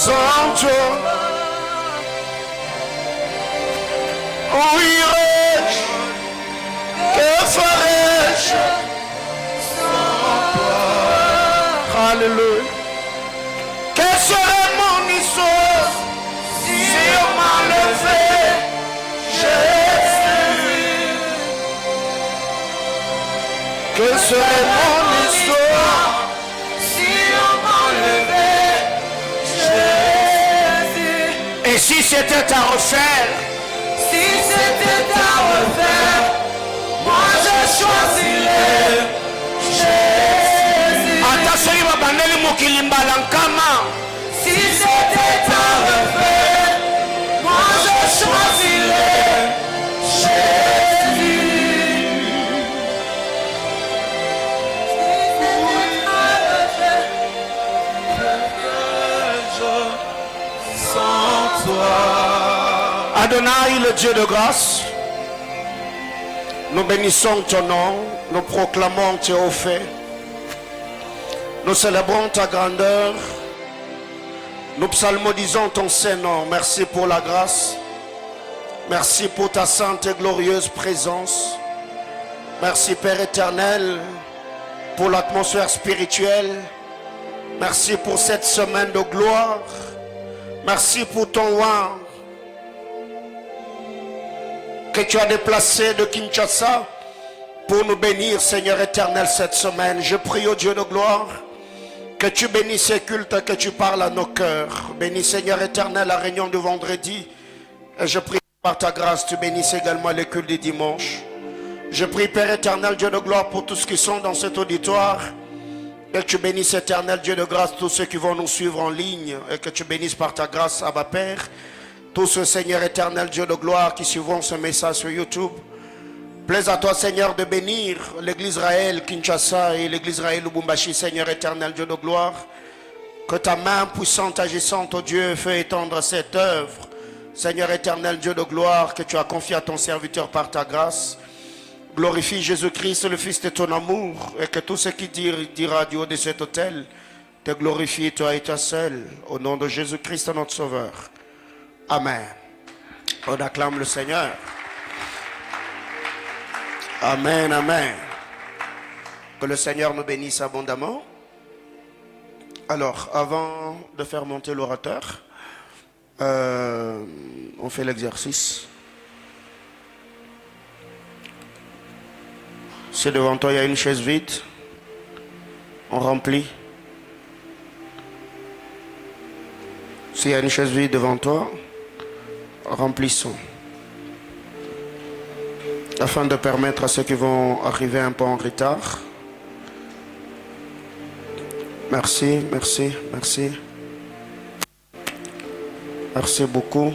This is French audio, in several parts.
sans toi. Où irais-je? Que ferais-je sans toi? Alléluia. Quelle serait mon histoire si on m'enlevait Jésus? Quelle serait mon histoire si on m'enlevait Jésus? Et si c'était à refaire? Si c'était à refaire, moi je choisirais Jésus. Attention, bandeli mokili mbalankama. Si c'était à refaire, moi je choisirais Jésus. Sans toi. Adonai, le Dieu de grâce, nous bénissons ton nom, nous proclamons tes hauts faits, nous célébrons ta grandeur, nous psalmodisons ton Saint-Nom. Merci pour la grâce, merci pour ta sainte et glorieuse présence, merci Père éternel pour l'atmosphère spirituelle, merci pour cette semaine de gloire, merci pour ton roi que tu as déplacé de Kinshasa pour nous bénir, Seigneur éternel, cette semaine. Je prie au Dieu de gloire que tu bénisses ces cultes, que tu parles à nos cœurs. Bénis, Seigneur éternel, la réunion de vendredi. Et je prie par ta grâce, tu bénisses également les cultes du dimanche. Je prie, Père éternel, Dieu de gloire, pour tous ceux qui sont dans cet auditoire. Et que tu bénisses, éternel, Dieu de grâce, tous ceux qui vont nous suivre en ligne. Et que tu bénisses par ta grâce, Abba Père, tous ceux, Seigneur éternel, Dieu de gloire, qui suivront ce message sur YouTube. Plaise à toi, Seigneur, de bénir l'église Israël Kinshasa et l'église Israël Lubumbashi, Seigneur éternel, Dieu de gloire. Que ta main puissante, agissante, oh Dieu, fait étendre cette œuvre. Seigneur éternel, Dieu de gloire, que tu as confié à ton serviteur par ta grâce. Glorifie Jésus-Christ, le Fils de ton amour, et que tout ce qui dira du haut de cet autel te glorifie, toi et toi seul, au nom de Jésus-Christ, notre Sauveur. Amen. On acclame le Seigneur. Amen, amen. Que le Seigneur nous bénisse abondamment. Alors, avant de faire monter l'orateur, on fait l'exercice. Si devant toi il y a une chaise vide, on remplit. S'il y a une chaise vide devant toi, remplissons. Afin de permettre à ceux qui vont arriver un peu en retard. Merci, merci, merci. Merci beaucoup.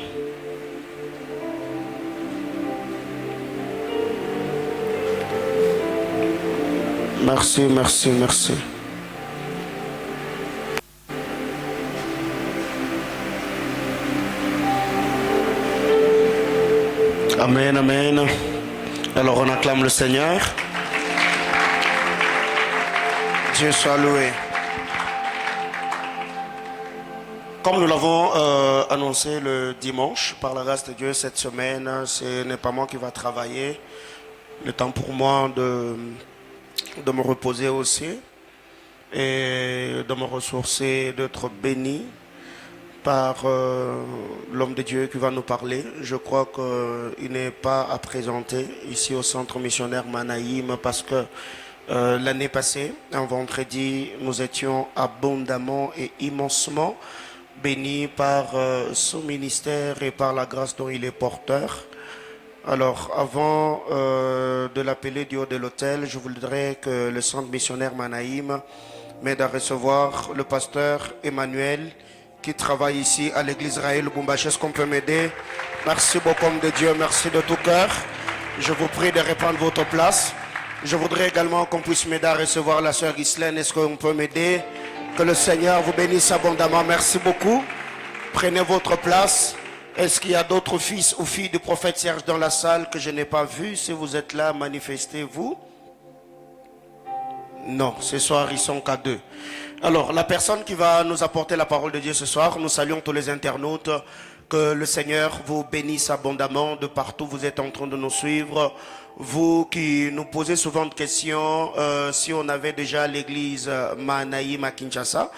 Merci, merci, merci. Amen, amen. Alors on acclame le Seigneur. Dieu soit loué. Comme nous l'avons annoncé le dimanche, par la grâce de Dieu, cette semaine, ce n'est pas moi qui va travailler. Le temps pour moi de me reposer aussi et de me ressourcer, d'être béni par l'homme de Dieu qui va nous parler. Je crois qu'il n'est pas à présenter ici au centre missionnaire Manaïm parce que l'année passée, un vendredi, nous étions abondamment et immensement bénis par son ministère et par la grâce dont il est porteur. Alors, avant de l'appeler du haut de l'autel, je voudrais que le centre missionnaire Manaïm m'aide à recevoir le pasteur Emmanuel qui travaille ici à l'église Israël Lubumbashi. Est-ce qu'on peut m'aider? Merci beaucoup, homme de Dieu, merci de tout cœur. Je vous prie de reprendre votre place. Je voudrais également qu'on puisse m'aider à recevoir la sœur Ghislaine. Est-ce qu'on peut m'aider? Que le Seigneur vous bénisse abondamment. Merci beaucoup. Prenez votre place. Est-ce qu'il y a d'autres fils ou filles du prophète Serge dans la salle que je n'ai pas vu? Si vous êtes là, manifestez-vous. Non, ce soir, ils sont qu'à 2. Alors, la personne qui va nous apporter la parole de Dieu ce soir, nous saluons tous les internautes. Que le Seigneur vous bénisse abondamment de partout où vous êtes en train de nous suivre. Vous qui nous posez souvent de questions, si on avait déjà l'église Manaïm à Kinshasa,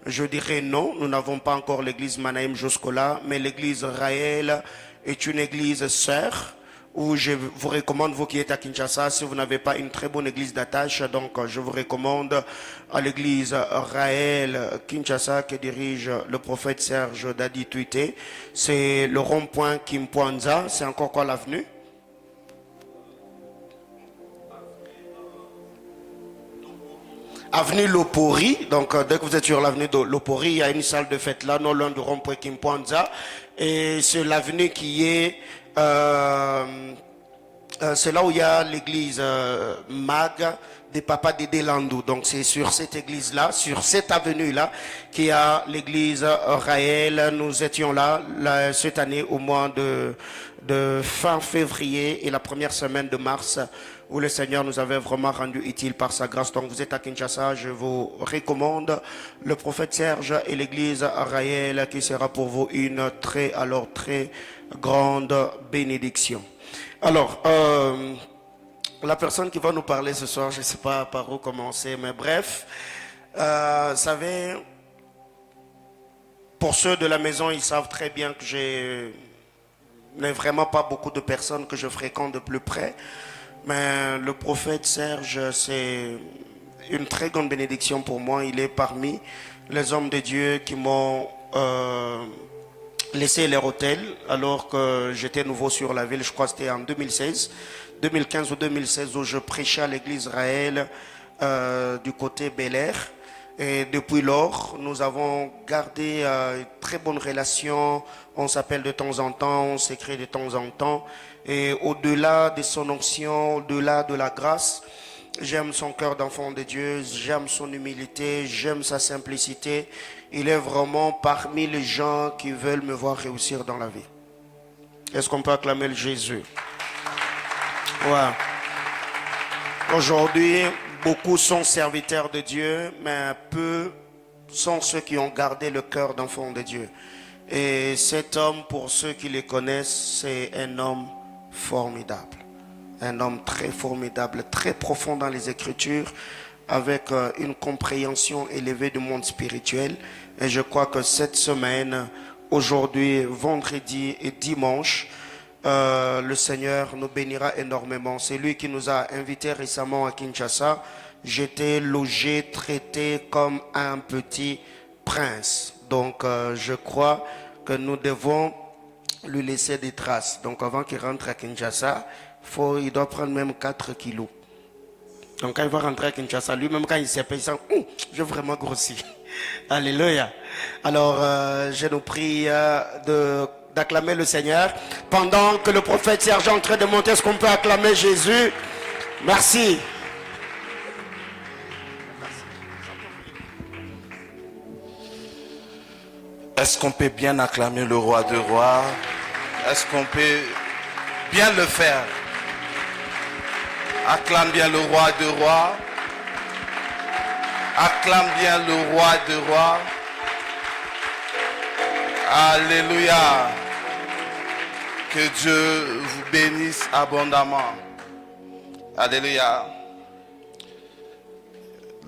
je dirais non, nous n'avons pas encore l'église Manaïm jusque-là, mais l'église Raël est une église sœur où je vous recommande, vous qui êtes à Kinshasa, si vous n'avez pas une très bonne église d'attache, donc je vous recommande à l'église Raël Kinshasa que dirige le prophète Serge Dadi Tuité. C'est le rond-point Kimpwanza, c'est encore quoi l'avenue? Avenue Lopori, donc dès que vous êtes sur l'avenue de Lopori, il y a une salle de fête là, non loin du rond-point Kimpwanza, et c'est l'avenue qui est... c'est là où il y a l'église Mag des Papas Dédé Landou. Donc c'est sur cette église-là, sur cette avenue-là, qu'il y a l'église Raël. Nous étions là, cette année au mois de fin février et la première semaine de mars, où le Seigneur nous avait vraiment rendu utile par sa grâce. Donc vous êtes à Kinshasa, je vous recommande le prophète Serge et l'église Raël, qui sera pour vous une très grande bénédiction. Alors, la personne qui va nous parler ce soir, je ne sais pas par où commencer, mais bref, vous savez, pour ceux de la maison, ils savent très bien que je n'ai vraiment pas beaucoup de personnes que je fréquente de plus près, mais le prophète Serge, c'est une très grande bénédiction pour moi. Il est parmi les hommes de Dieu qui m'ont... laisser leur hôtel alors que j'étais nouveau sur la ville, je crois que c'était en 2015 ou 2016 où je prêchais à l'église Raël du côté Bel Air. Et depuis lors, nous avons gardé une très bonne relation. On s'appelle de temps en temps, on s'écrit de temps en temps. Et au-delà de son onction, au-delà de la grâce, j'aime son cœur d'enfant de Dieu, j'aime son humilité, j'aime sa simplicité. Il est vraiment parmi les gens qui veulent me voir réussir dans la vie. Est-ce qu'on peut acclamer le Jésus? Ouais. Aujourd'hui, beaucoup sont serviteurs de Dieu, mais peu sont ceux qui ont gardé le cœur d'enfant de Dieu. Et cet homme, pour ceux qui le connaissent, c'est un homme formidable. Un homme très formidable, très profond dans les Écritures, avec une compréhension élevée du monde spirituel. Et je crois que cette semaine, aujourd'hui, vendredi et dimanche, le Seigneur nous bénira énormément. C'est lui qui nous a invités récemment à Kinshasa. J'étais logé, traité comme un petit prince. Donc je crois que nous devons lui laisser des traces. Donc avant qu'il rentre à Kinshasa, il doit prendre même 4 kilos. Donc quand il va rentrer à Kinshasa, lui-même quand il s'est payé, je vais vraiment grossir. Alléluia. Alors je nous prie d'acclamer le Seigneur. Pendant que le prophète Serge est en train de monter, est-ce qu'on peut acclamer Jésus? Merci. Est-ce qu'on peut bien acclamer le roi de rois? Est-ce qu'on peut bien le faire? Acclame bien le roi de rois. Acclame bien le roi de rois. Alléluia. Que Dieu vous bénisse abondamment. Alléluia.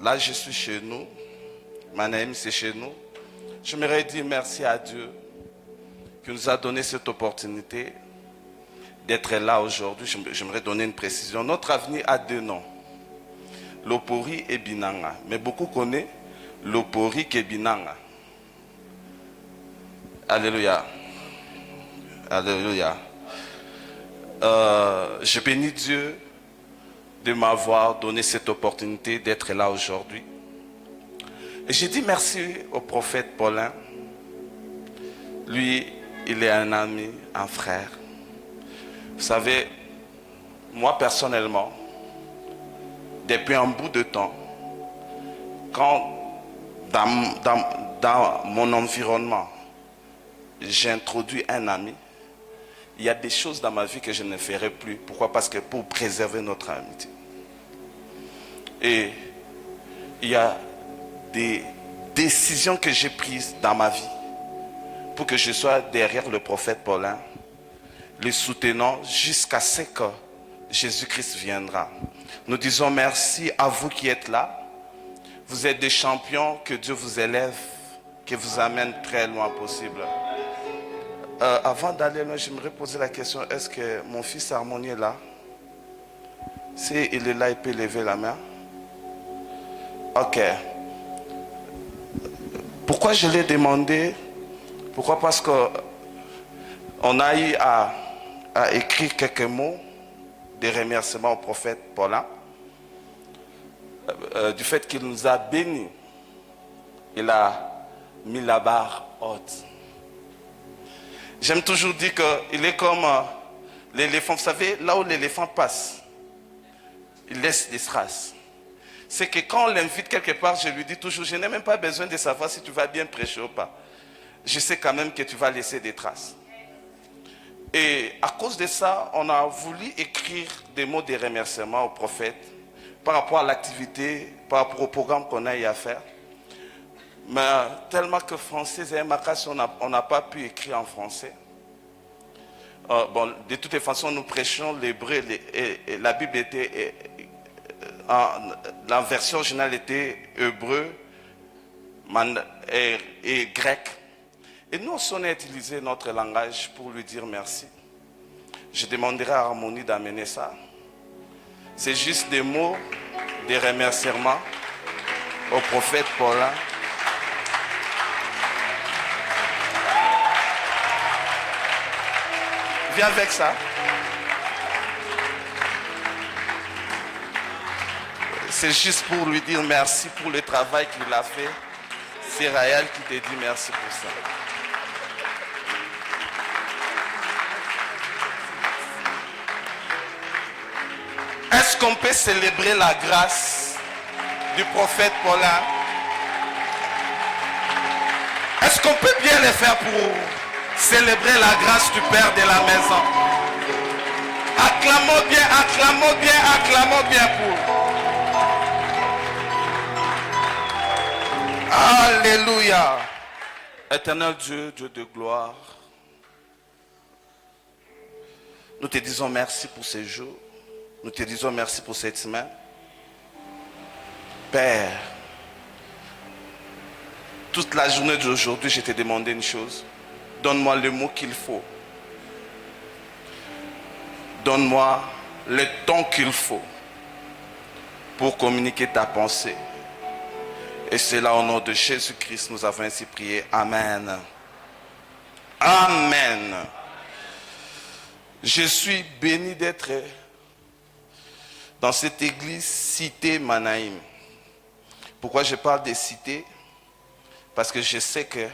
Là, je suis chez nous. Manaïm, c'est chez nous. J'aimerais dire merci à Dieu qui nous a donné cette opportunité d'être là aujourd'hui. J'aimerais donner une précision. Notre avenue a 2 noms, Lopori et Binanga. Mais beaucoup connaissent Lopori et Binanga. Alléluia. Alléluia. Je bénis Dieu de m'avoir donné cette opportunité d'être là aujourd'hui. Et j'ai dit merci au prophète Paulin. Lui, il est un ami, un frère. Vous savez, moi personnellement, depuis un bout de temps, quand dans mon environnement, j'introduis un ami, il y a des choses dans ma vie que je ne ferai plus. Pourquoi? Parce que pour préserver notre amitié. Et il y a des décisions que j'ai prises dans ma vie pour que je sois derrière le prophète Paulin, le soutenant jusqu'à ce que Jésus-Christ viendra. Nous disons merci à vous qui êtes là. Vous êtes des champions, que Dieu vous élève, que vous amène très loin possible. Avant d'aller loin, j'aimerais poser la question, est-ce que mon fils Harmonie est là? Si il est là, il peut lever la main. Ok. Pourquoi je l'ai demandé? Pourquoi? Parce qu'on a eu à écrire quelques mots de remerciements au prophète Paulin, du fait qu'il nous a bénis. Il a mis la barre haute. J'aime toujours dire qu'il est comme l'éléphant. Vous savez, là où l'éléphant passe, il laisse des traces. C'est que quand on l'invite quelque part, je lui dis toujours, je n'ai même pas besoin de savoir si tu vas bien prêcher ou pas. Je sais quand même que tu vas laisser des traces. Et à cause de ça, on a voulu écrire des mots de remerciement au prophète par rapport à l'activité, par rapport au programme qu'on a eu à faire. Mais tellement que français et Makas, on n'a pas pu écrire en français. Bon, de toutes les façons, nous prêchons l'hébreu et la Bible était... la version originale était hébreu et grec. Et nous aussi, on a utilisé notre langage pour lui dire merci. Je demanderai à Harmonie d'amener ça. C'est juste des mots, des remerciements au prophète Paulin. Viens avec ça. C'est juste pour lui dire merci pour le travail qu'il a fait. C'est Raël qui te dit merci pour ça. Est-ce qu'on peut célébrer la grâce du prophète Paulin? Est-ce qu'on peut bien le faire pour célébrer la grâce du Père de la maison? Acclamons bien, acclamons bien, acclamons bien pour. Alléluia. Éternel Dieu, Dieu de gloire, nous te disons merci pour ces jours. Nous te disons merci pour cette semaine. Père, toute la journée d'aujourd'hui, je t'ai demandé une chose. Donne-moi le mot qu'il faut. Donne-moi le temps qu'il faut pour communiquer ta pensée. Et c'est là au nom de Jésus-Christ, nous avons ainsi prié. Amen. Amen. Je suis béni d'être dans cette église cité Manaïm. Pourquoi je parle de cité? Parce que je sais que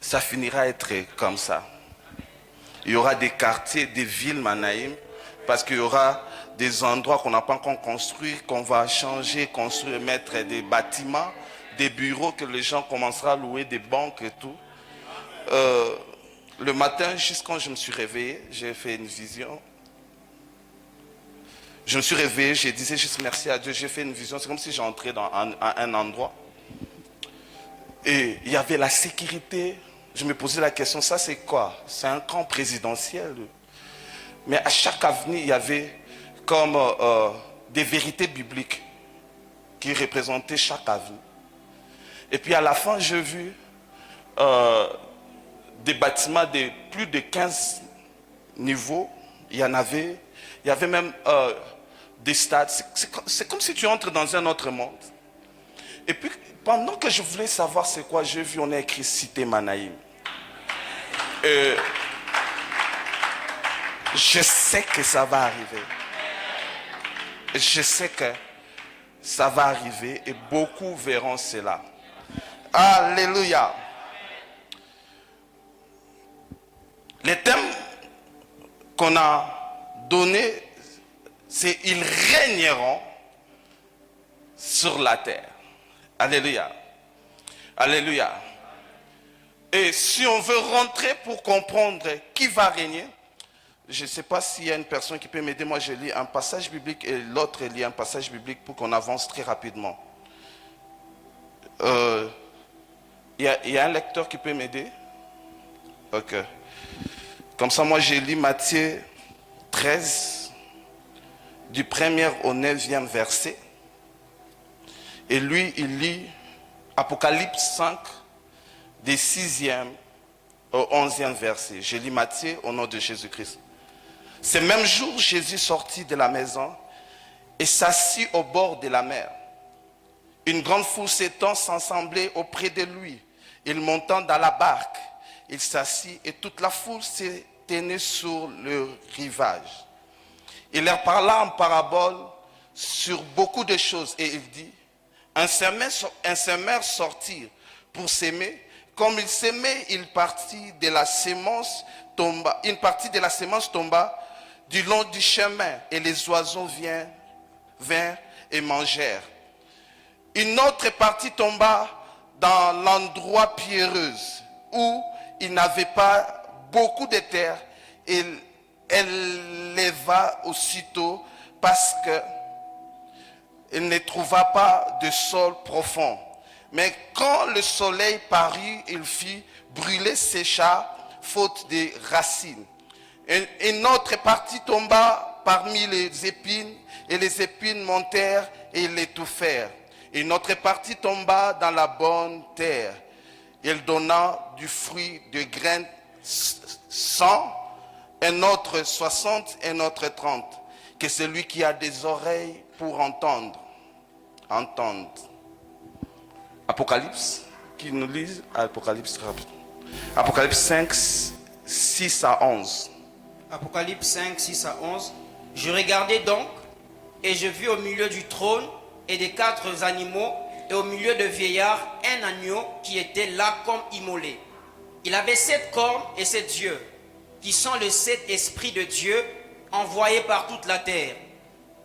ça finira à être comme ça. Il y aura des quartiers, des villes Manaïm, parce qu'il y aura des endroits qu'on n'a pas encore construits, qu'on va changer, construire, mettre des bâtiments, des bureaux que les gens commenceront à louer, des banques et tout. Le matin, juste quand je me suis réveillé, j'ai fait une vision. Je me suis réveillé, je disais juste merci à Dieu, j'ai fait une vision. C'est comme si j'entrais dans un endroit. Et il y avait la sécurité. Je me posais la question, ça c'est quoi? C'est un camp présidentiel. Mais à chaque avenue, il y avait comme des vérités bibliques qui représentaient chaque avenue. Et puis à la fin, j'ai vu des bâtiments de plus de 15 niveaux. Il y avait même des stades. C'est comme si tu entres dans un autre monde. Et puis, pendant que je voulais savoir c'est quoi, j'ai vu, on a écrit Cité Manaïm. Je sais que ça va arriver. Je sais que ça va arriver et beaucoup verront cela. Alléluia. Les thèmes qu'on a donnés, c'est ils régneront sur la terre. Alléluia. Alléluia. Et si on veut rentrer pour comprendre qui va régner, je ne sais pas s'il y a une personne qui peut m'aider. Moi, je lis un passage biblique et l'autre lit un passage biblique pour qu'on avance très rapidement. Il y a un lecteur qui peut m'aider? Ok. Comme ça, moi, j'ai lu Matthieu 13, du 1er au 9e verset. Et lui, il lit Apocalypse 5, des 6e au 11e verset. Je lis Matthieu au nom de Jésus-Christ. Ce même jour, Jésus sortit de la maison et s'assit au bord de la mer. Une grande foule s'étant s'assemblait auprès de lui. Il montant dans la barque, il s'assit et toute la foule se tenait sur le rivage. Il leur parla en parabole sur beaucoup de choses et il dit: un semeur sortit pour s'aimer. Comme il s'aimait, une partie de la semence tomba du long du chemin et les oiseaux vinrent et mangèrent. Une autre partie tomba dans l'endroit pierreux où il n'avait pas beaucoup de terre et elle leva aussitôt parce qu'elle ne trouva pas de sol profond. Mais quand le soleil parut, il fit brûler, sécha, faute de racines. Une autre partie tomba parmi les épines, et les épines montèrent et l'étouffèrent. Une autre partie tomba dans la bonne terre. Elle donna du fruit de graines 100, un autre 60, un autre 30. Que celui qui a des oreilles pour entendre, entende. Apocalypse, qui nous lise Apocalypse 5, 6 à 11. Apocalypse 5, 6 à 11. Je regardai donc, et je vis au milieu du trône et des 4 animaux, et au milieu de vieillards, un agneau qui était là comme immolé. Il avait 7 cornes et 7 yeux, qui sont les 7 esprits de Dieu, envoyés par toute la terre.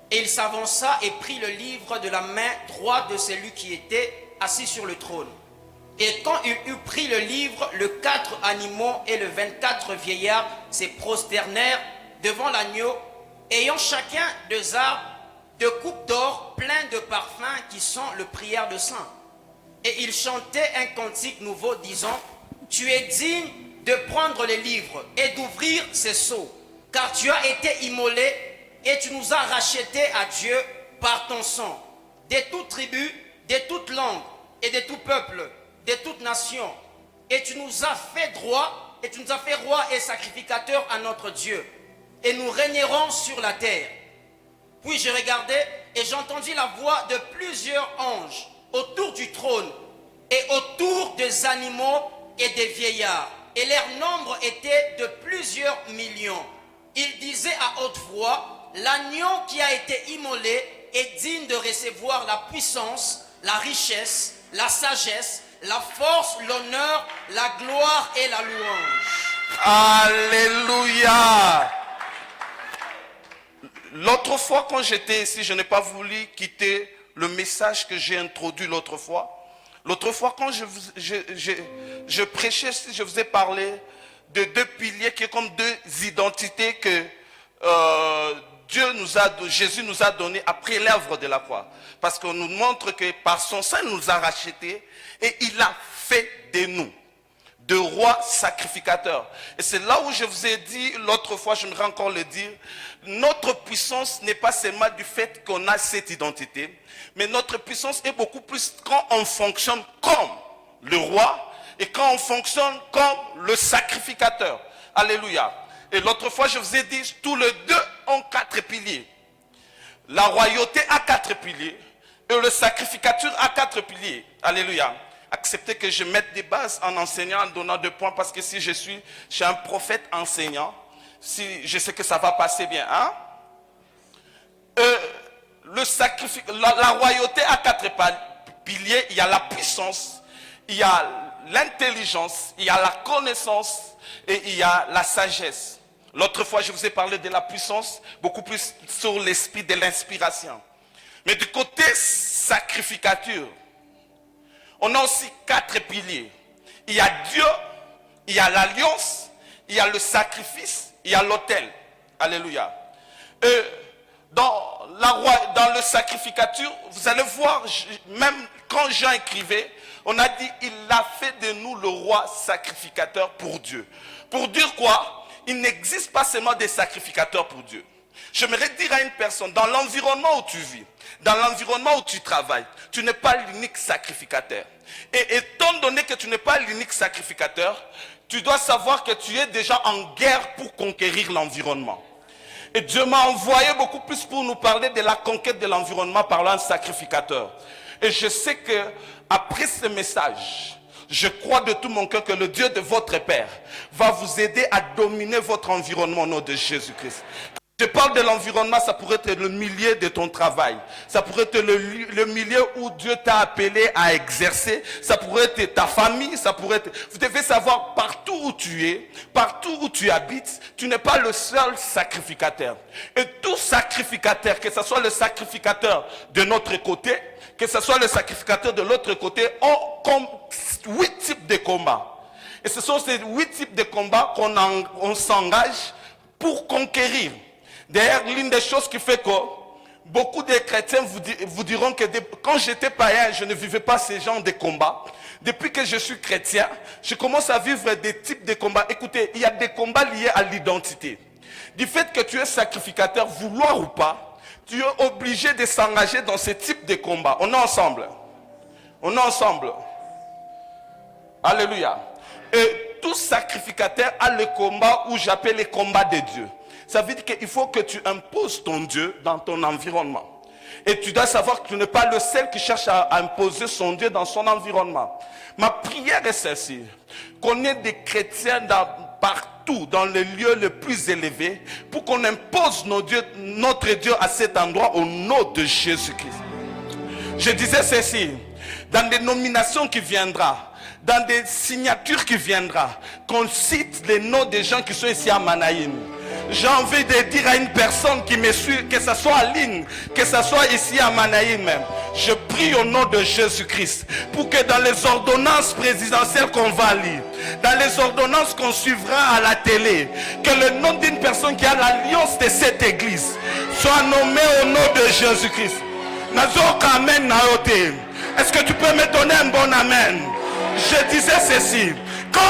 Et il s'avança et prit le livre de la main droite de celui qui était assis sur le trône. Et quand il eut pris le livre, les 4 animaux et les 24 vieillards se prosternèrent devant l'agneau, ayant chacun 2 arbres de coupes d'or pleins de parfums qui sont le prière de saints. Et ils chantaient un cantique nouveau disant: tu es digne de prendre les livres et d'ouvrir ces sceaux, car tu as été immolé et tu nous as rachetés à Dieu par ton sang, de toute tribu, de toute langue et de tout peuple, de toute nation. Et tu nous as fait droit, et tu nous as fait roi et sacrificateur à notre Dieu. Et nous régnerons sur la terre. Puis je regardai et j'entendis la voix de plusieurs anges autour du trône et autour des animaux et des vieillards. Et leur nombre était de plusieurs millions. Ils disaient à haute voix: l'agneau qui a été immolé est digne de recevoir la puissance, la richesse, la sagesse, la force, l'honneur, la gloire et la louange. Alléluia. L'autre fois, quand j'étais ici, je n'ai pas voulu quitter le message que j'ai introduit l'autre fois. L'autre fois, quand je prêchais, je vous ai parlé de 2 piliers qui sont comme 2 identités que Jésus nous a donné après l'œuvre de la croix. Parce qu'on nous montre que par son sang, il nous a rachetés et il a fait de nous de rois sacrificateurs. Et c'est là où je vous ai dit l'autre fois, j'aimerais encore le dire, notre puissance n'est pas seulement du fait qu'on a cette identité, mais notre puissance est beaucoup plus quand on fonctionne comme le roi et quand on fonctionne comme le sacrificateur. Alléluia. Et l'autre fois, je vous ai dit, tous les 2 ont 4 piliers. La royauté a 4 piliers et le sacrificature a 4 piliers. Alléluia. Acceptez que je mette des bases en enseignant, en donnant 2 points, parce que si je suis un prophète enseignant, si je sais que ça va passer bien. Hein? La royauté a 4 piliers. Il y a la puissance, il y a l'intelligence, il y a la connaissance et il y a la sagesse. L'autre fois, je vous ai parlé de la puissance, beaucoup plus sur l'esprit de l'inspiration. Mais du côté sacrificature, on a aussi 4 piliers. Il y a Dieu, il y a l'alliance, il y a le sacrifice, il y a l'autel. Alléluia. Et dans le sacrificature, vous allez voir, même quand Jean écrivait, On a dit, il a fait de nous le roi sacrificateur pour Dieu. Pour dire quoi? Il n'existe pas seulement des sacrificateurs pour Dieu. J'aimerais dire à une personne, dans l'environnement où tu vis, dans l'environnement où tu travailles, tu n'es pas l'unique sacrificateur. Et étant donné que tu n'es pas l'unique sacrificateur, tu dois savoir que tu es déjà en guerre pour conquérir l'environnement. Et Dieu m'a envoyé beaucoup plus pour nous parler de la conquête de l'environnement par un sacrificateur. Et je sais que après ce message, je crois de tout mon cœur que le Dieu de votre Père va vous aider à dominer votre environnement au nom de Jésus-Christ. Je parle de l'environnement, ça pourrait être le milieu de ton travail. Ça pourrait être le milieu où Dieu t'a appelé à exercer. Ça pourrait être ta famille, ça pourrait être... Vous devez savoir, partout où tu es, partout où tu habites, tu n'es pas le seul sacrificateur. Et tout sacrificateur, que ce soit le sacrificateur de notre côté, que ce soit le sacrificateur de l'autre côté, ont comme 8 types de combats. Et ce sont ces 8 types de combats qu'on s'engage pour conquérir. D'ailleurs, l'une des choses qui fait que beaucoup de chrétiens vous diront que quand j'étais païen, je ne vivais pas ces genres de combats. Depuis que je suis chrétien, je commence à vivre des types de combats. Écoutez, il y a des combats liés à l'identité. Du fait que tu es sacrificateur, vouloir ou pas, tu es obligé de s'engager dans ce type de combats. On est ensemble. On est ensemble. Alléluia. Et tout sacrificateur a le combat où j'appelle les combats de Dieu. Ça veut dire qu'il faut que tu imposes ton Dieu dans ton environnement. Et tu dois savoir que tu n'es pas le seul qui cherche à imposer son Dieu dans son environnement. Ma prière est celle-ci. Qu'on ait des chrétiens partout, dans les lieux les plus élevés, pour qu'on impose notre Dieu à cet endroit au nom de Jésus-Christ. Je disais ceci, dans des nominations qui viendront, dans des signatures qui viendront, qu'on cite les noms des gens qui sont ici à Manaïm. J'ai envie de dire à une personne qui me suit, que ce soit en ligne, que ce soit ici à Manaïm même, je prie au nom de Jésus-Christ pour que dans les ordonnances présidentielles qu'on va lire, dans les ordonnances qu'on suivra à la télé, que le nom d'une personne qui a l'alliance de cette église soit nommé au nom de Jésus-Christ. Est-ce que tu peux me donner un bon amen? Je disais ceci. Quand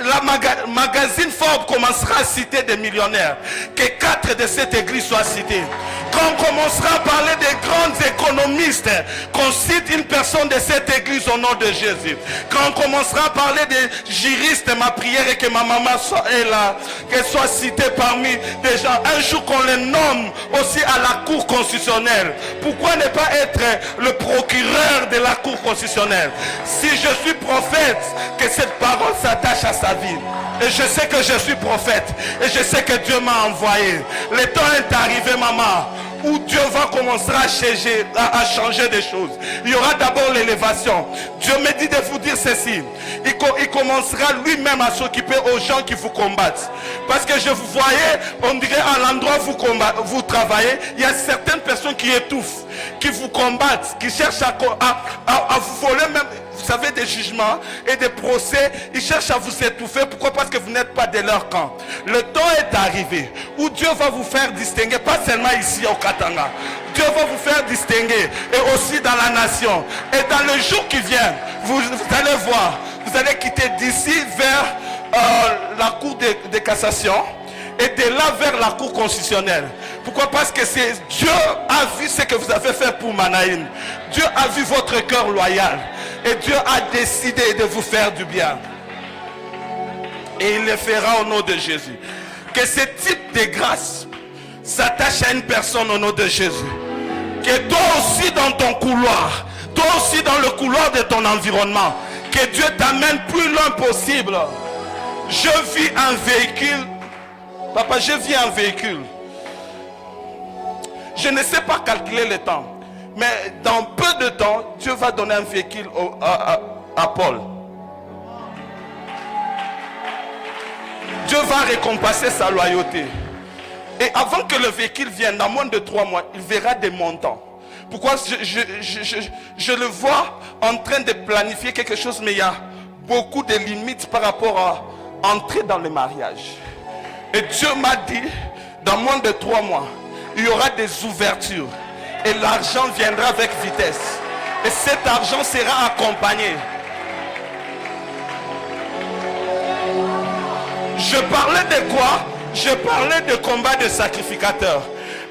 la magazine Forbes commencera à citer des millionnaires, que 4 de cette église soient cités. Quand on commencera à parler des grands économistes, qu'on cite une personne de cette église au nom de Jésus. Quand on commencera à parler des juristes, ma prière est que ma maman est là, qu'elle soit citée parmi des gens. Un jour qu'on les nomme aussi à la cour constitutionnelle. Pourquoi ne pas être le procureur de la cour constitutionnelle? Si je suis prophète, que cette parole s'attache à sa vie. Et je sais que je suis prophète. Et je sais que Dieu m'a envoyé. Le temps est arrivé, maman, où Dieu va commencer à changer des choses. Il y aura d'abord l'élévation. Dieu me dit de vous dire ceci. Il commencera lui-même à s'occuper aux gens qui vous combattent. Parce que je vous voyais, on dirait à l'endroit où vous travaillez, il y a certaines personnes qui étouffent, qui vous combattent, qui cherchent à vous voler même. Vous savez, des jugements et des procès, ils cherchent à vous étouffer. Pourquoi? Parce que vous n'êtes pas de leur camp. Le temps est arrivé où Dieu va vous faire distinguer, pas seulement ici au Katanga. Dieu va vous faire distinguer et aussi dans la nation. Et dans le jour qui vient, vous allez voir, vous allez quitter d'ici vers la cour de cassation et de là vers la cour constitutionnelle. Pourquoi? Parce que c'est Dieu a vu ce que vous avez fait pour Manaïm. Dieu a vu votre cœur loyal. Et Dieu a décidé de vous faire du bien. Et il le fera au nom de Jésus. Que ce type de grâce s'attache à une personne au nom de Jésus. Que toi aussi dans ton couloir, toi aussi dans le couloir de ton environnement, que Dieu t'amène plus loin possible. Je vis un véhicule. Papa, je vis un véhicule. Je ne sais pas calculer le temps. Mais dans peu de temps, Dieu va donner un véhicule à Paul. Dieu va récompenser sa loyauté. Et avant que le véhicule vienne, dans moins de 3 mois, il verra des montants. Pourquoi? Je le vois en train de planifier quelque chose, mais il y a beaucoup de limites par rapport à entrer dans le mariage. Et Dieu m'a dit, dans moins de 3 mois, il y aura des ouvertures. Et l'argent viendra avec vitesse. Et cet argent sera accompagné. Je parlais de quoi? Je parlais de combat de sacrificateurs.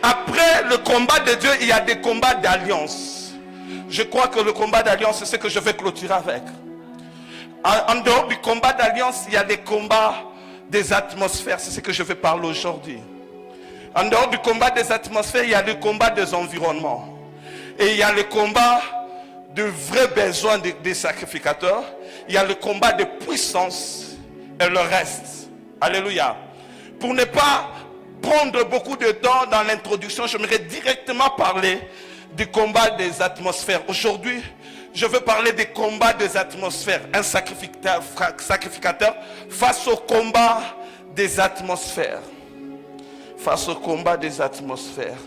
Après le combat de Dieu, il y a des combats d'alliance. Je crois que le combat d'alliance, c'est ce que je vais clôturer avec. En dehors du combat d'alliance, il y a des combats des atmosphères. C'est ce que je vais parler aujourd'hui. En dehors du combat des atmosphères, il y a le combat des environnements. Et il y a le combat de vrais besoins des sacrificateurs. Il y a le combat de puissance et le reste. Alléluia. Pour ne pas prendre beaucoup de temps dans l'introduction, j'aimerais directement parler du combat des atmosphères. Aujourd'hui, je veux parler des combats des atmosphères. Un sacrificateur face au combat des atmosphères. Face au combat des atmosphères.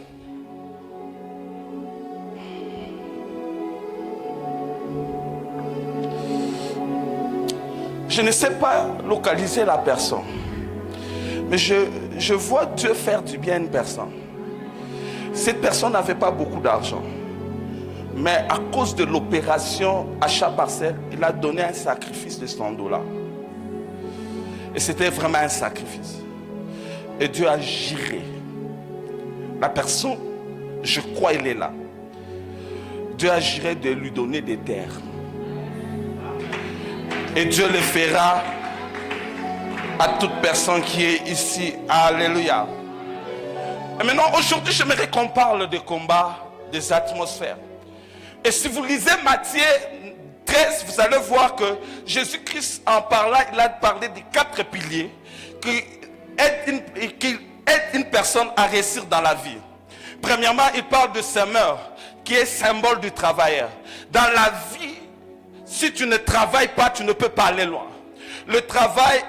Je ne sais pas localiser la personne. Mais je vois Dieu faire du bien à une personne. Cette personne n'avait pas beaucoup d'argent. Mais à cause de l'opération achat parcelle, il a donné un sacrifice de $100. Et c'était vraiment un sacrifice. Et Dieu a géré. La personne, je crois, elle est là. Dieu a géré de lui donner des terres. Et Dieu le fera à toute personne qui est ici. Alléluia. Et maintenant, aujourd'hui, j'aimerais qu'on parle de combat des atmosphères. Et si vous lisez Matthieu 13, vous allez voir que Jésus-Christ, en parlant, il a parlé des 4 piliers qui aident une personne à réussir dans la vie. Premièrement, il parle de semeur, qui est symbole du travailleur. Dans la vie, si tu ne travailles pas, tu ne peux pas aller loin. Le travail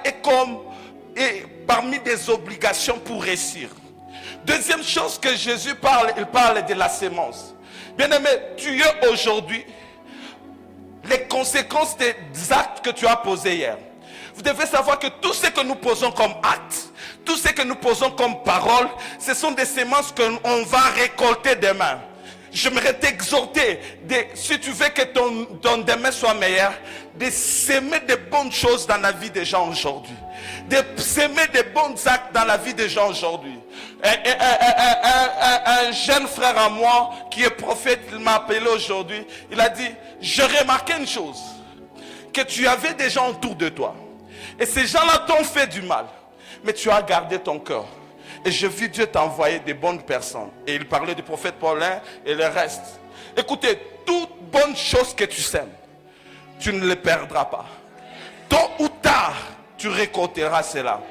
est parmi des obligations pour réussir. Deuxième chose que Jésus parle, il parle de la sémence. Bien-aimé, tu es aujourd'hui les conséquences des actes que tu as posés hier. Vous devez savoir que tout ce que nous posons comme acte, tout ce que nous posons comme parole, ce sont des semences qu'on va récolter demain. J'aimerais t'exhorter, si tu veux que ton demain soit meilleur, de s'aimer de bonnes choses dans la vie des gens aujourd'hui. De s'aimer de bons actes dans la vie des gens aujourd'hui. Un jeune frère à moi qui est prophète, il m'a appelé aujourd'hui. Il a dit, j'ai remarqué une chose, que tu avais des gens autour de toi. Et ces gens-là t'ont fait du mal. Mais tu as gardé ton cœur. Et je vis Dieu t'envoyer des bonnes personnes. Et il parlait du prophète Paulin et le reste. Écoutez, toute bonne chose que tu sèmes, tu ne les perdras pas. Tôt ou tard, tu récolteras cela.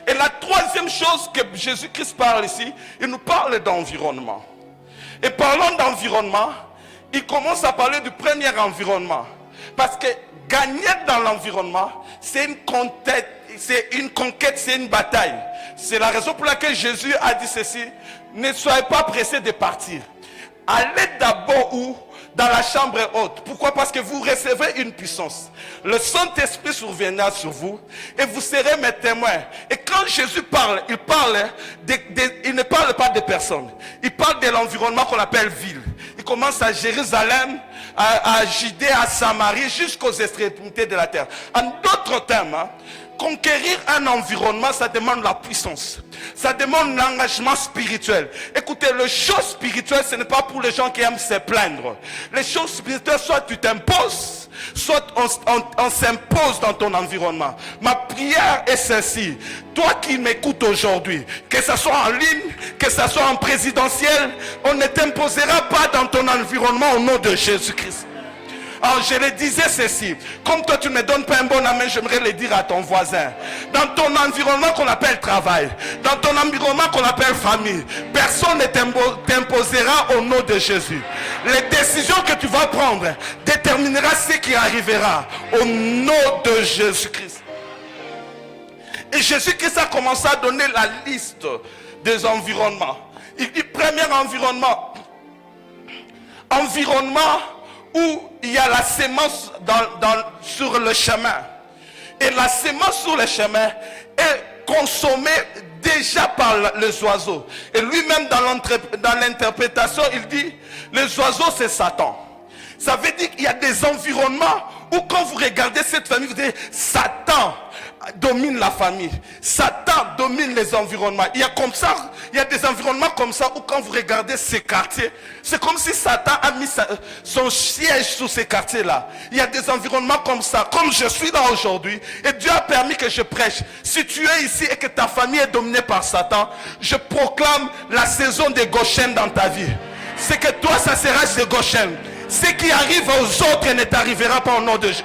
Et la troisième chose que Jésus-Christ parle ici, il nous parle d'environnement. Et parlant d'environnement, il commence à parler du premier environnement. Parce que gagner dans l'environnement, c'est une conquête, c'est une bataille. C'est la raison pour laquelle Jésus a dit ceci: ne soyez pas pressés de partir. Allez d'abord où? Dans la chambre haute. Pourquoi? Parce que vous recevez une puissance. Le Saint-Esprit surviendra sur vous et vous serez mes témoins. Et quand Jésus parle, il ne parle pas de personnes. Il parle de l'environnement qu'on appelle ville. Il commence à Jérusalem, à Judée, à Samarie, jusqu'aux extrémités de la terre. En d'autres termes, conquérir un environnement, ça demande la puissance. Ça demande l'engagement spirituel. Écoutez, les choses spirituelles, ce n'est pas pour les gens qui aiment se plaindre. Les choses spirituelles, soit tu t'imposes, soit on s'impose dans ton environnement. Ma prière est celle-ci. Toi qui m'écoutes aujourd'hui, que ce soit en ligne, que ce soit en présentiel, on ne t'imposera pas dans ton environnement au nom de Jésus-Christ. Alors je le disais ceci, comme toi tu ne me donnes pas un bon amen, j'aimerais le dire à ton voisin. Dans ton environnement qu'on appelle travail, dans ton environnement qu'on appelle famille, personne ne t'imposera au nom de Jésus. Les décisions que tu vas prendre déterminera ce qui arrivera au nom de Jésus-Christ. Et Jésus-Christ a commencé à donner la liste des environnements. Il dit premier environnement, où il y a la sémence sur le chemin. Et la sémence sur le chemin est consommée déjà par les oiseaux. Et lui-même dans l'interprétation, il dit, les oiseaux c'est Satan. Ça veut dire qu'il y a des environnements où quand vous regardez cette famille, vous dites Satan domine la famille. Satan domine les environnements. Il y a comme ça, il y a des environnements comme ça où quand vous regardez ces quartiers, c'est comme si Satan a mis son siège sur ces quartiers-là. Il y a des environnements comme ça, comme je suis là aujourd'hui, et Dieu a permis que je prêche. Si tu es ici et que ta famille est dominée par Satan, je proclame la saison des Goshen dans ta vie. C'est que toi, ça sera chez Goshen. Ce qui arrive aux autres ne t'arrivera pas au nom de Jésus.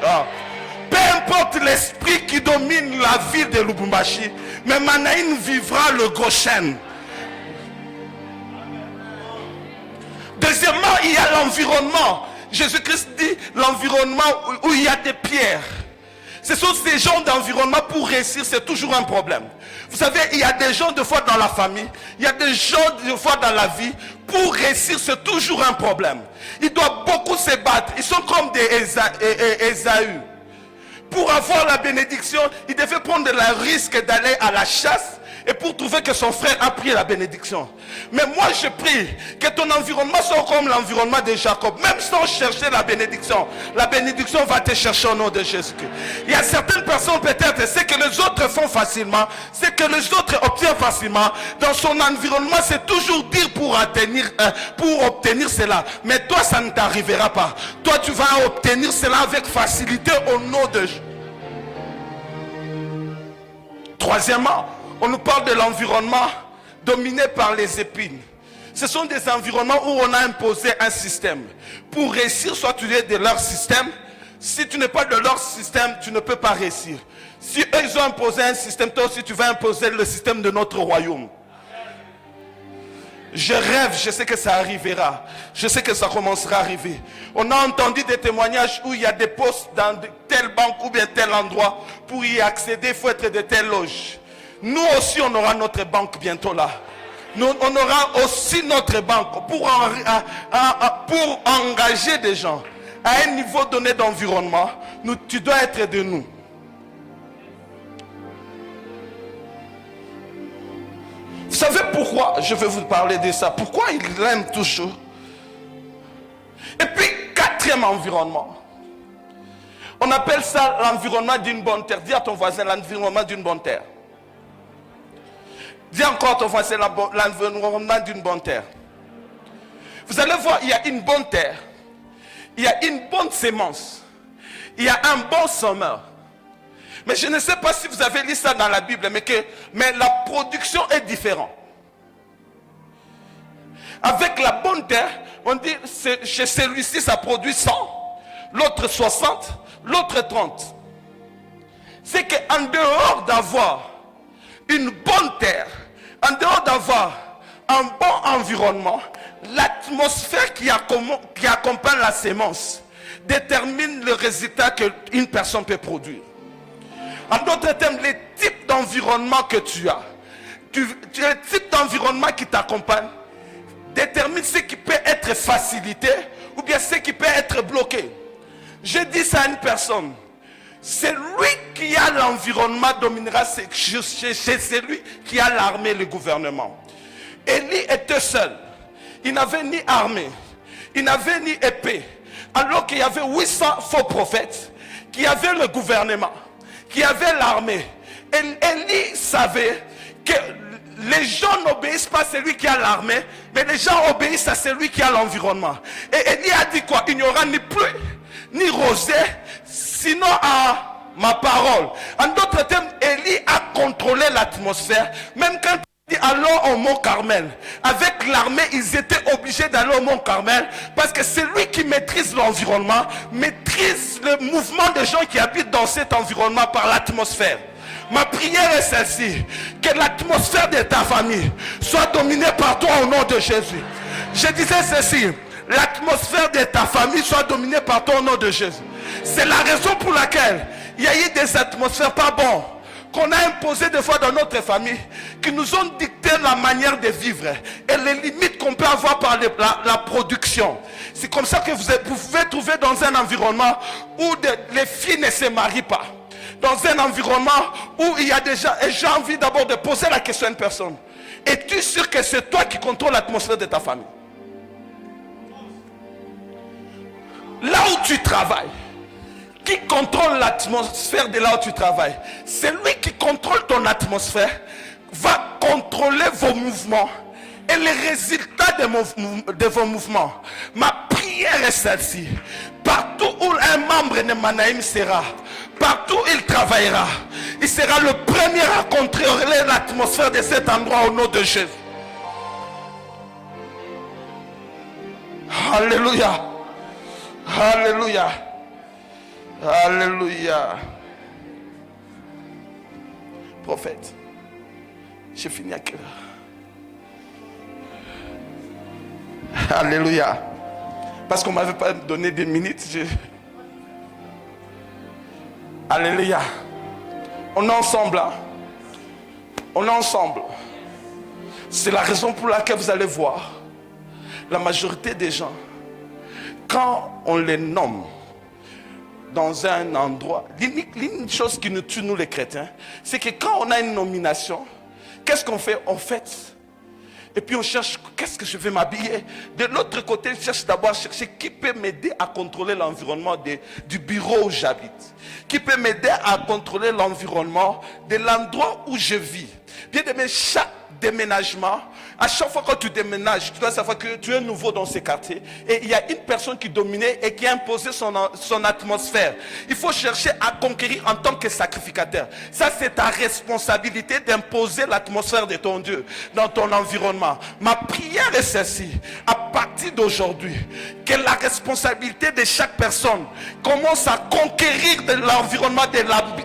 Peu importe l'esprit qui domine la ville de Lubumbashi, mais Manaïn vivra le Goshen. Deuxièmement, il y a l'environnement. Jésus-Christ dit l'environnement où il y a des pierres. Ce sont ces genres d'environnement pour réussir, c'est toujours un problème. Vous savez, il y a des gens de fois dans la famille, il y a des gens de fois dans la vie, pour réussir, c'est toujours un problème. Ils doivent beaucoup se battre. Ils sont comme des Ésaü. Pour avoir la bénédiction, il devait prendre le risque d'aller à la chasse et pour trouver que son frère a pris la bénédiction. Mais moi je prie que ton environnement soit comme l'environnement de Jacob. Même sans chercher la bénédiction va te chercher au nom de Jésus-Christ. Il y a certaines personnes peut-être, c'est que les autres font facilement, c'est que les autres obtiennent facilement. Dans son environnement, c'est toujours dire pour obtenir cela. Mais toi, ça ne t'arrivera pas. Toi, tu vas obtenir cela avec facilité au nom de Jésus. Troisièmement, on nous parle de l'environnement dominé par les épines. Ce sont des environnements où on a imposé un système. Pour réussir, soit tu es de leur système. Si tu n'es pas de leur système, tu ne peux pas réussir. Si eux, ils ont imposé un système, toi aussi, tu vas imposer le système de notre royaume. Je rêve, je sais que ça arrivera. Je sais que ça commencera à arriver. On a entendu des témoignages où il y a des postes dans telle banque ou bien tel endroit. Pour y accéder, il faut être de telle loge. Nous aussi, on aura notre banque bientôt là. On aura aussi notre banque pour engager des gens à un niveau donné d'environnement. Tu dois être de nous. Vous savez pourquoi je vais vous parler de ça? Pourquoi il l'aime toujours? Et puis, quatrième environnement. On appelle ça l'environnement d'une bonne terre. Dis à ton voisin l'environnement d'une bonne terre. Dis encore à ton voisin l'environnement d'une bonne terre. Vous allez voir, il y a une bonne terre. Il y a une bonne sémence. Il y a un bon semeur. Mais je ne sais pas si vous avez lu ça dans la Bible, mais la production est différente. Avec la bonne terre, on dit chez celui-ci ça produit 100, l'autre 60, l'autre 30. C'est qu'en dehors d'avoir une bonne terre, en dehors d'avoir un bon environnement, l'atmosphère qui accompagne la sémence détermine le résultat qu'une personne peut produire. En d'autres termes, les types d'environnement que tu as, le type d'environnement qui t'accompagne, détermine ce qui peut être facilité ou bien ce qui peut être bloqué. Je dis ça à une personne. C'est lui qui a l'environnement dominera chez celui qui a l'armée, le gouvernement. Élie était seul. Il n'avait ni armée, il n'avait ni épée. Alors qu'il y avait 800 faux prophètes, qui avaient le gouvernement, qui avaient l'armée. Et Élie savait que les gens n'obéissent pas à celui qui a l'armée, mais les gens obéissent à celui qui a l'environnement. Et Élie a dit quoi? Il n'y aura ni pluie, ni rosée, sinon à ma parole. En d'autres termes, Élie a contrôlé l'atmosphère, même quand il dit allons au mont Carmel. Avec l'armée, ils étaient obligés d'aller au mont Carmel, parce que celui qui maîtrise l'environnement, maîtrise le mouvement des gens qui habitent dans cet environnement par l'atmosphère. Ma prière est celle-ci, que l'atmosphère de ta famille soit dominée par toi au nom de Jésus. Je disais ceci, l'atmosphère de ta famille soit dominée par toi au nom de Jésus. C'est la raison pour laquelle il y a eu des atmosphères pas bonnes qu'on a imposées des fois dans notre famille, qui nous ont dicté la manière de vivre et les limites qu'on peut avoir par la production. C'est comme ça que vous pouvez trouver dans un environnement où les filles ne se marient pas. Dans un environnement où il y a déjà, et j'ai envie d'abord de poser la question à une personne. Es-tu sûr que c'est toi qui contrôles l'atmosphère de ta famille? là où tu travailles, qui contrôle l'atmosphère de là où tu travailles, celui qui contrôle ton atmosphère va contrôler vos mouvements et les résultats de vos mouvements. Ma prière est celle-ci. Partout où un membre de Manaïm sera, partout où il travaillera, il sera le premier à contrôler l'atmosphère de cet endroit au nom de Jésus. Alléluia. Alléluia. Alléluia. Prophète, j'ai fini à quelle heure? Alléluia. Parce qu'on ne m'avait pas donné des minutes. Alléluia. On est ensemble. Hein? On est ensemble. C'est la raison pour laquelle vous allez voir la majorité des gens, quand on les nomme dans un endroit, l'unique chose qui nous tue, nous les chrétiens, c'est que quand on a une nomination, qu'est-ce qu'on fait? On fête. Et puis on cherche, qu'est-ce que je vais m'habiller? De l'autre côté, on cherche d'abord à chercher qui peut m'aider à contrôler l'environnement du bureau où j'habite. Qui peut m'aider à contrôler l'environnement de l'endroit où je vis. Bien aimé, chaque déménagement, à chaque fois que tu déménages, tu dois savoir que tu es nouveau dans ces quartiers et il y a une personne qui dominait et qui a imposé son atmosphère. Il faut chercher à conquérir en tant que sacrificateur. Ça, c'est ta responsabilité d'imposer l'atmosphère de ton Dieu dans ton environnement. Ma prière est celle-ci. À partir d'aujourd'hui, que la responsabilité de chaque personne commence à conquérir de l'environnement de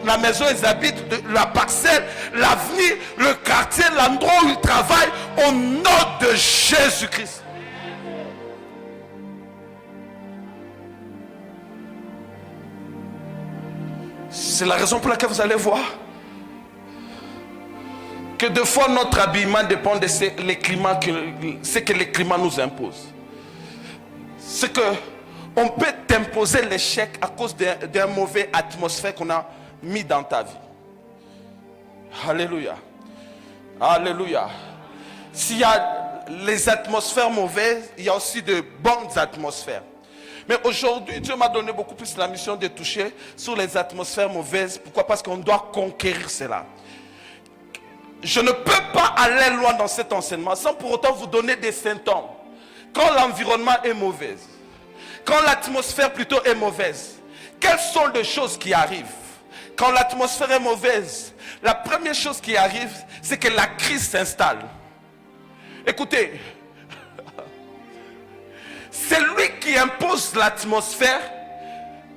la maison où ils habitent, de la parcelle, l'avenir, le quartier, l'endroit où ils travaillent, au nom de Jésus-Christ. C'est la raison pour laquelle vous allez voir que deux fois notre habillement dépend de ce que les climats nous imposent. C'est que on peut t'imposer l'échec à cause d'un mauvais atmosphère qu'on a mis dans ta vie. Alléluia. Alléluia. S'il y a les atmosphères mauvaises, il y a aussi de bonnes atmosphères. Mais aujourd'hui, Dieu m'a donné beaucoup plus la mission de toucher sur les atmosphères mauvaises. Pourquoi? Parce qu'on doit conquérir cela. Je ne peux pas aller loin dans cet enseignement sans pour autant vous donner des symptômes. Quand l'environnement est mauvais, quand l'atmosphère plutôt est mauvaise, quelles sont les choses qui arrivent? Quand l'atmosphère est mauvaise, la première chose qui arrive, c'est que la crise s'installe. Écoutez, celui qui impose l'atmosphère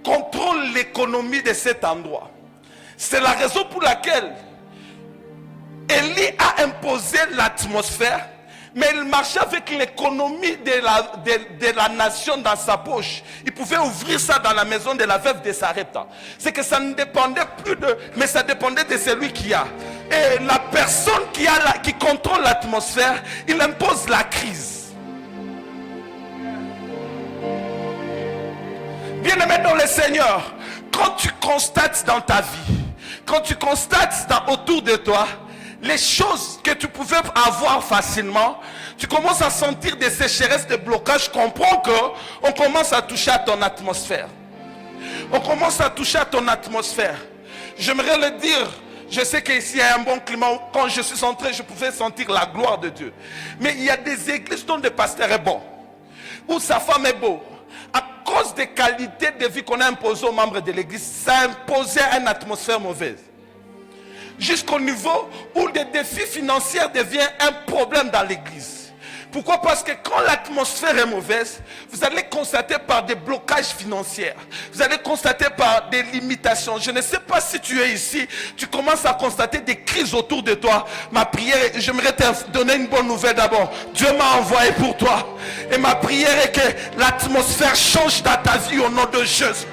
contrôle l'économie de cet endroit. C'est la raison pour laquelle Élie a imposé l'atmosphère, mais il marchait avec l'économie de la nation dans sa poche. Il pouvait ouvrir ça dans la maison de la veuve de Sarepta. C'est que ça ne dépendait plus mais ça dépendait de celui qui a. Et la personne qui contrôle l'atmosphère, il impose la crise. Bien-aimé dans le Seigneur, quand tu constates dans ta vie, quand tu constates autour de toi, les choses que tu pouvais avoir facilement, tu commences à sentir des sécheresses, des blocages, comprends qu'on commence à toucher à ton atmosphère. On commence à toucher à ton atmosphère. J'aimerais le dire, je sais qu'ici il y a un bon climat. Quand je suis entré, je pouvais sentir la gloire de Dieu. Mais il y a des églises dont le pasteur est bon, où sa femme est beau. À cause des qualités de vie qu'on a imposées aux membres de l'église, ça a imposé une atmosphère mauvaise. Jusqu'au niveau où les défis financiers deviennent un problème dans l'église. Pourquoi? Parce que quand l'atmosphère est mauvaise, vous allez constater par des blocages financiers. Vous allez constater par des limitations. Je ne sais pas si tu es ici, tu commences à constater des crises autour de toi. Ma prière, j'aimerais te donner une bonne nouvelle d'abord. Dieu m'a envoyé pour toi. Et ma prière est que l'atmosphère change dans ta vie au nom de Jésus.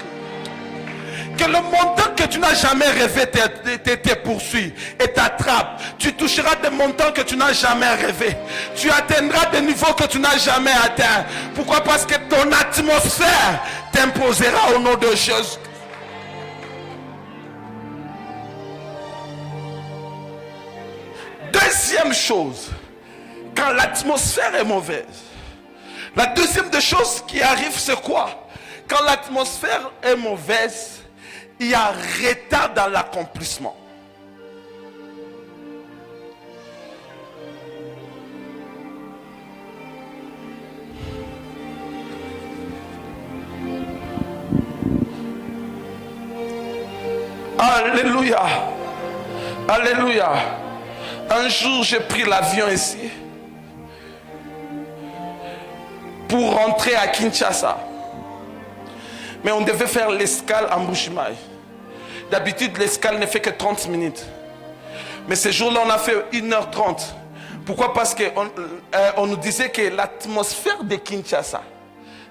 Que le montant que tu n'as jamais rêvé te poursuit et t'attrape. Tu toucheras des montants que tu n'as jamais rêvé. Tu atteindras des niveaux que tu n'as jamais atteints. Pourquoi? Parce que ton atmosphère t'imposera au nom de Jésus. Deuxième chose, quand l'atmosphère est mauvaise, la deuxième des choses qui arrive, c'est quoi? Quand l'atmosphère est mauvaise, il y a retard dans l'accomplissement. Alléluia. Alléluia. Un jour, j'ai pris l'avion ici pour rentrer à Kinshasa. Mais on devait faire l'escale en Mbuji-Mayi. D'habitude, l'escale ne fait que 30 minutes. Mais ce jour-là, on a fait 1h30. Pourquoi? Parce qu'on nous disait que l'atmosphère de Kinshasa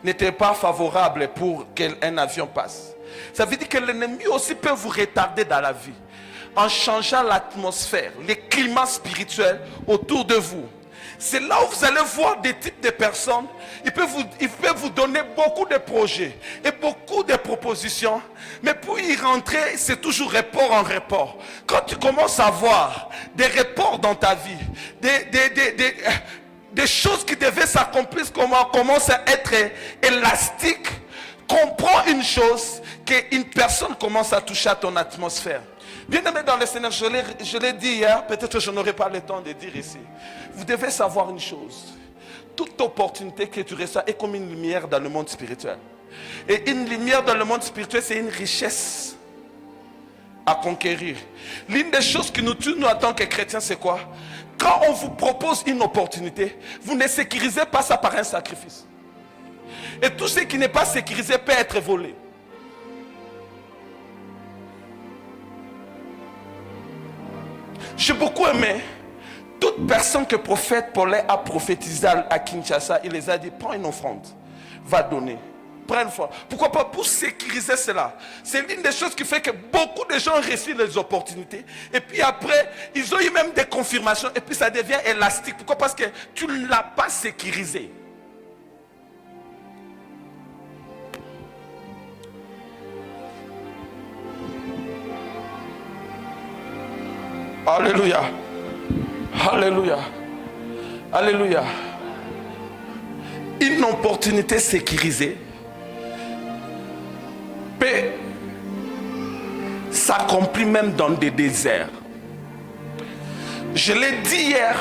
n'était pas favorable pour qu'un avion passe. Ça veut dire que l'ennemi aussi peut vous retarder dans la vie en changeant l'atmosphère, les climats spirituels autour de vous. C'est là où vous allez voir des types de personnes. Il peut vous donner beaucoup de projets et beaucoup de propositions. Mais pour y rentrer, c'est toujours report en report. Quand tu commences à voir des reports dans ta vie, des choses qui devaient s'accomplir commencent à être élastiques, comprends une chose, qu'une personne commence à toucher à ton atmosphère. Bien-aimé dans le Seigneur, je l'ai dit hier, peut-être que je n'aurai pas le temps de dire ici. Vous devez savoir une chose. Toute opportunité que tu reçois est comme une lumière dans le monde spirituel. Et une lumière dans le monde spirituel, c'est une richesse à conquérir. L'une des choses qui nous tue, nous, en tant que chrétiens, c'est quoi? Quand on vous propose une opportunité, vous ne sécurisez pas ça par un sacrifice. Et tout ce qui n'est pas sécurisé peut être volé. J'ai beaucoup aimé toute personne que prophète Paul a prophétisé à Kinshasa. Il les a dit, prends une offrande, va donner. Prends une offrande. Pourquoi pas? Pour sécuriser cela. C'est l'une des choses qui fait que beaucoup de gens ont reçu les opportunités. Et puis après, ils ont eu même des confirmations. Et puis ça devient élastique. Pourquoi? Parce que tu ne l'as pas sécurisé. Alléluia. Alléluia. Alléluia. Une opportunité sécurisée peut s'accomplir même dans des déserts. Je l'ai dit hier,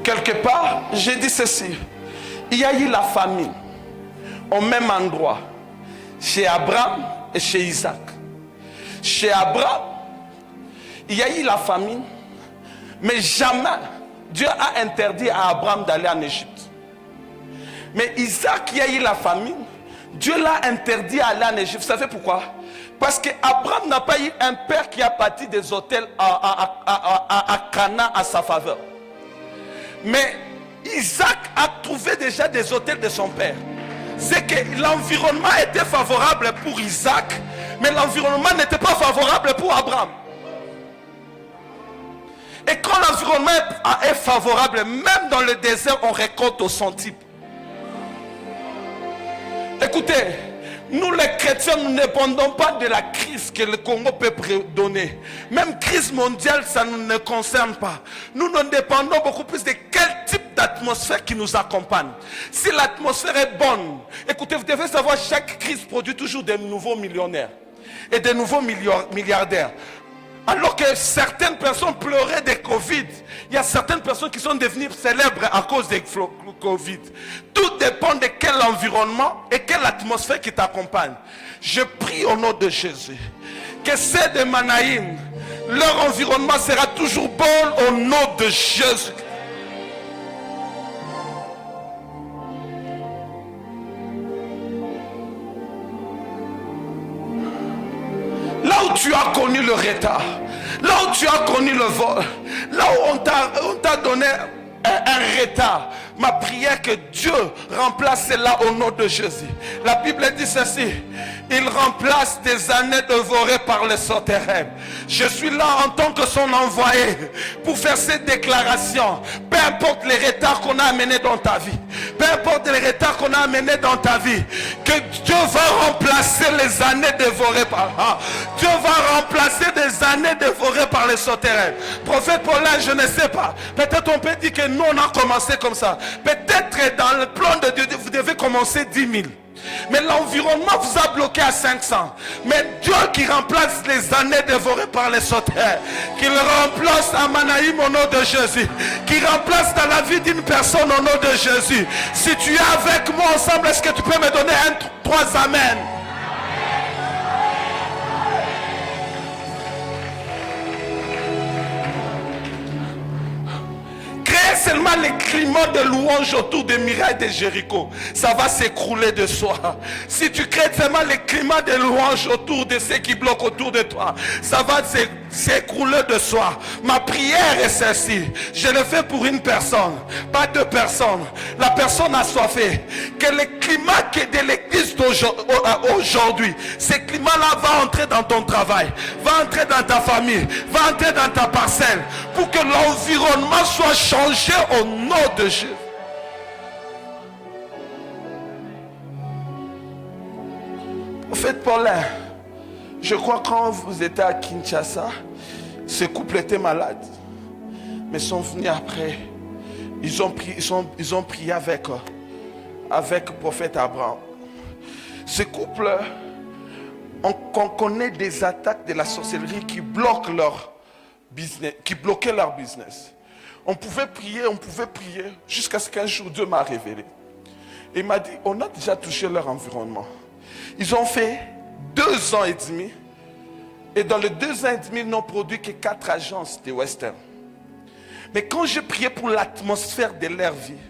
quelque part, j'ai dit ceci. Il y a eu la famine au même endroit, chez Abraham et chez Isaac. Chez Abraham, il y a eu la famine, mais jamais Dieu a interdit à Abraham d'aller en Égypte. Mais Isaac, il y a eu la famine, Dieu l'a interdit d'aller en Égypte. Vous savez pourquoi? Parce qu'Abraham n'a pas eu un père qui a bâti des hôtels à Cana à sa faveur. Mais Isaac a trouvé déjà des hôtels de son père. C'est que l'environnement était favorable pour Isaac, mais l'environnement n'était pas favorable pour Abraham. Et quand l'environnement est favorable, même dans le désert, on récolte au centime. Écoutez, nous les chrétiens, nous ne dépendons pas de la crise que le Congo peut donner. Même crise mondiale, ça ne nous concerne pas. Nous dépendons beaucoup plus de quel type d'atmosphère qui nous accompagne. Si l'atmosphère est bonne, écoutez, vous devez savoir, chaque crise produit toujours de nouveaux millionnaires et de nouveaux milliardaires. Alors que certaines personnes pleuraient de Covid, il y a certaines personnes qui sont devenues célèbres à cause de Covid. Tout dépend de quel environnement et quelle atmosphère qui t'accompagne. Je prie au nom de Jésus que ceux de Manaïm, leur environnement sera toujours bon au nom de Jésus. Là où tu as connu le retard, là où tu as connu le vol, là où on t'a donné un retard, ma prière que Dieu remplace cela au nom de Jésus. La Bible dit ceci: il remplace des années dévorées par les sauterelles. Je suis là en tant que son envoyé pour faire cette déclaration. Peu importe les retards qu'on a amenés dans ta vie, peu importe les retards qu'on a amenés dans ta vie, que Dieu va remplacer les années dévorées par Dieu va remplacer des années dévorées par les sauterelles. Prophète Paulin, je ne sais pas. Peut-être on peut dire que nous on a commencé comme ça. Peut-être dans le plan de Dieu, vous devez commencer 10 000. Mais l'environnement vous a bloqué à 500. Mais Dieu qui remplace les années dévorées par les sauteurs, qui le remplace à Manaïm au nom de Jésus, qui remplace dans la vie d'une personne au nom de Jésus. Si tu es avec moi ensemble, est-ce que tu peux me donner un 3 amen? Seulement les climats de louange autour des murailles de Jéricho, ça va s'écrouler de soi. Si tu crées seulement les climats de louange autour de ceux qui bloquent autour de toi, ça va s'écrouler de soi. Ma prière est celle-ci. Je le fais pour une personne, pas 2 personnes. La personne a soifé. Que le climat qui est de l'église aujourd'hui, ces climats-là va entrer dans ton travail, va entrer dans ta famille, va entrer dans ta parcelle, pour que l'environnement soit changé au nom de Jésus. Prophète Paulin, je crois quand vous étiez à Kinshasa, ce couple était malade. Mais ils sont venus après. Ils ont prié avec le prophète Abraham. Ce couple, on connaît des attaques de la sorcellerie qui bloquent leur business, qui bloquaient leur business. On pouvait prier, jusqu'à ce qu'un jour Dieu m'a révélé. Il m'a dit, on a déjà touché leur environnement. Ils ont fait 2 ans et demi. Et dans les 2 ans et demi, ils n'ont produit que 4 agences de Western. Mais quand j'ai prié pour l'atmosphère de leur vie,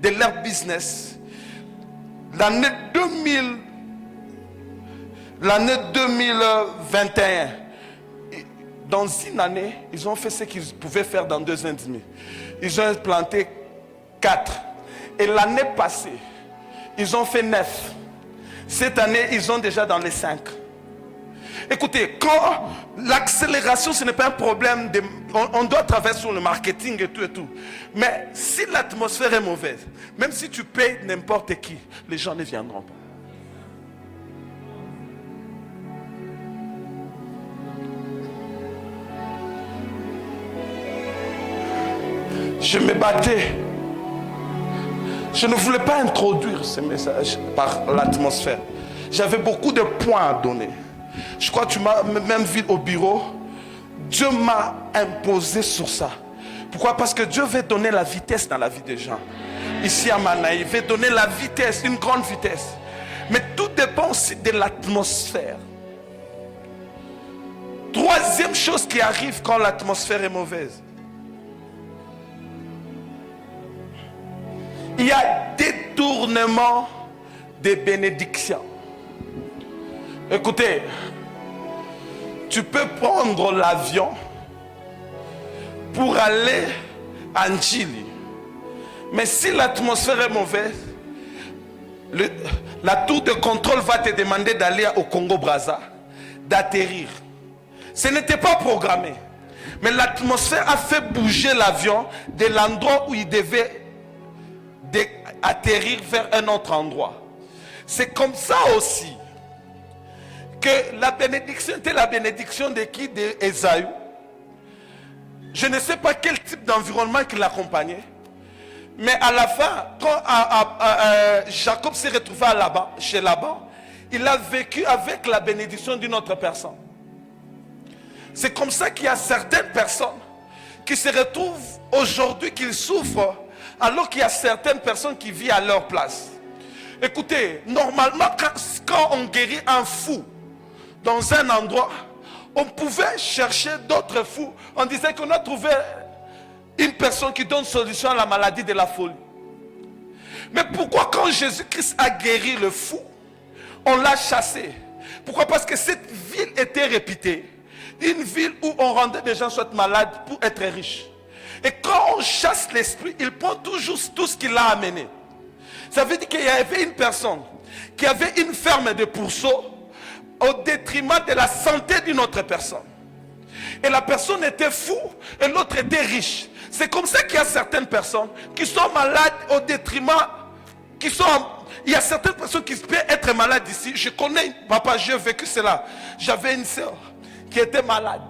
de leur business, l'année 2021, dans une année, ils ont fait ce qu'ils pouvaient faire dans 2 ans et demi. Ils ont implanté 4. Et l'année passée, ils ont fait 9. Cette année, ils sont déjà dans les 5. Écoutez, quand l'accélération, ce n'est pas un problème, on doit travailler sur le marketing et tout. Mais si l'atmosphère est mauvaise, même si tu payes n'importe qui, les gens ne viendront pas. Je me battais. Je ne voulais pas introduire ce message par l'atmosphère. J'avais beaucoup de points à donner. Je crois que tu m'as même vu au bureau. Dieu m'a imposé sur ça. Pourquoi? Parce que Dieu veut donner la vitesse dans la vie des gens. Ici à Manaï, il veut donner la vitesse, une grande vitesse. Mais tout dépend aussi de l'atmosphère. 3e chose qui arrive quand l'atmosphère est mauvaise. Il y a détournement des bénédictions. Écoutez, tu peux prendre l'avion pour aller à Njili. Mais si l'atmosphère est mauvaise, la tour de contrôle va te demander d'aller au Congo-Brazza, d'atterrir. Ce n'était pas programmé. Mais l'atmosphère a fait bouger l'avion de l'endroit où il devait atterrir vers un autre endroit. C'est comme ça aussi que la bénédiction était la bénédiction de qui? D'Ésaü. Je ne sais pas quel type d'environnement qui l'accompagnait. Mais à la fin, quand Jacob s'est retrouvé chez Laban, il a vécu avec la bénédiction d'une autre personne. C'est comme ça qu'il y a certaines personnes qui se retrouvent aujourd'hui, qu'ils souffrent, alors qu'il y a certaines personnes qui vivent à leur place. Écoutez, normalement, quand on guérit un fou dans un endroit, on pouvait chercher d'autres fous. On disait qu'on a trouvé une personne qui donne solution à la maladie de la folie. Mais pourquoi quand Jésus-Christ a guéri le fou, on l'a chassé? Pourquoi? Parce que cette ville était réputée. Une ville où on rendait des gens soit malades pour être riches. Et quand on chasse l'esprit, il prend toujours tout ce qu'il a amené. Ça veut dire qu'il y avait une personne qui avait une ferme de pourceaux au détriment de la santé d'une autre personne. Et la personne était fou et l'autre était riche. C'est comme ça qu'il y a certaines personnes qui sont malades au détriment, il y a certaines personnes qui peuvent être malades ici. Je connais, papa, j'ai vécu cela. J'avais une soeur qui était malade.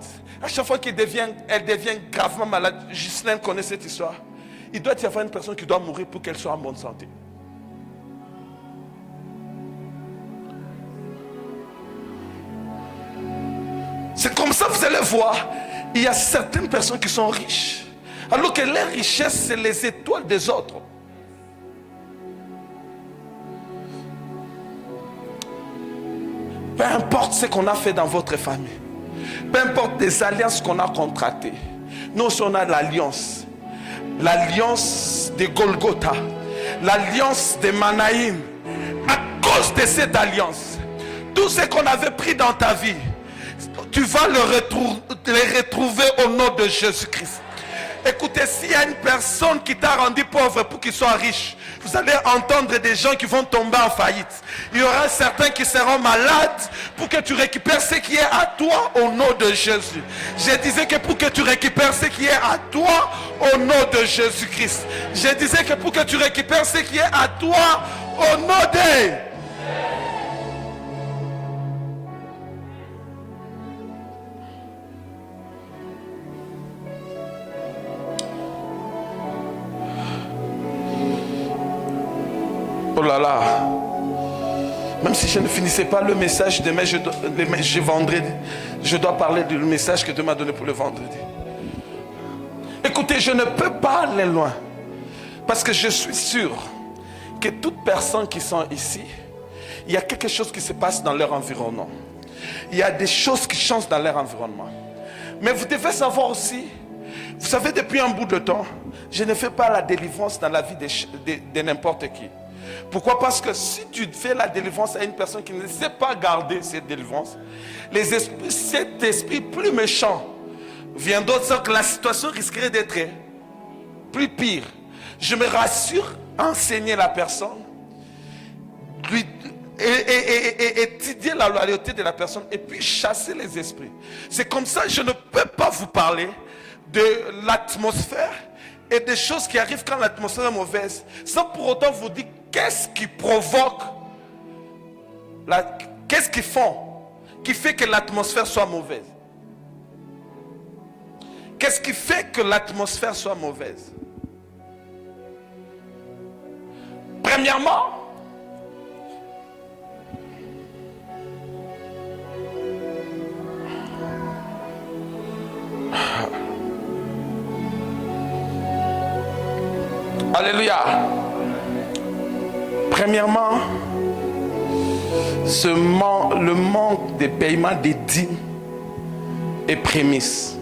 À chaque fois elle devient gravement malade, Ghislaine connaît cette histoire. Il doit y avoir une personne qui doit mourir pour qu'elle soit en bonne santé. ça, vous allez voir, il y a certaines personnes qui sont riches, alors que leur richesse, c'est les étoiles des autres. Peu importe ce qu'on a fait dans votre famille, peu importe les alliances qu'on a contractées, nous on a l'alliance de Golgotha, l'alliance de Manaïm. À cause de cette alliance, tout ce qu'on avait pris dans ta vie, tu vas les retrouver au nom de Jésus-Christ. Écoutez, s'il y a une personne qui t'a rendu pauvre pour qu'il soit riche, vous allez entendre des gens qui vont tomber en faillite. Il y aura certains qui seront malades pour que tu récupères ce qui est à toi au nom de Jésus. Je disais que pour que tu récupères ce qui est à toi au nom de Jésus-Christ. Je disais que pour que tu récupères ce qui est à toi au nom de... Oh là là. Même si je ne finissais pas le message demain, vendredi, je dois parler du message que Dieu m'a donné pour le vendredi. Écoutez, je ne peux pas aller loin. Parce que je suis sûr que toutes personnes qui sont ici, il y a quelque chose qui se passe dans leur environnement. Il y a des choses qui changent dans leur environnement. Mais vous devez savoir aussi, vous savez, depuis un bout de temps, je ne fais pas la délivrance dans la vie de n'importe qui. Pourquoi? Parce que si tu fais la délivrance à une personne qui ne sait pas garder cette délivrance, cet esprit plus méchant vient d'autre sorte que la situation risquerait d'être plus pire. Je me rassure, enseigner la personne, étudier la loyauté de la personne et puis chasser les esprits. C'est comme ça que je ne peux pas vous parler de l'atmosphère et des choses qui arrivent quand l'atmosphère est mauvaise, sans pour autant vous dire qu'est-ce qui provoque, qu'est-ce qu'ils font, qui fait que l'atmosphère soit mauvaise. Qu'est-ce qui fait que l'atmosphère soit mauvaise? Premièrement, alléluia. Premièrement, le manque de paiement des dîmes et prémices.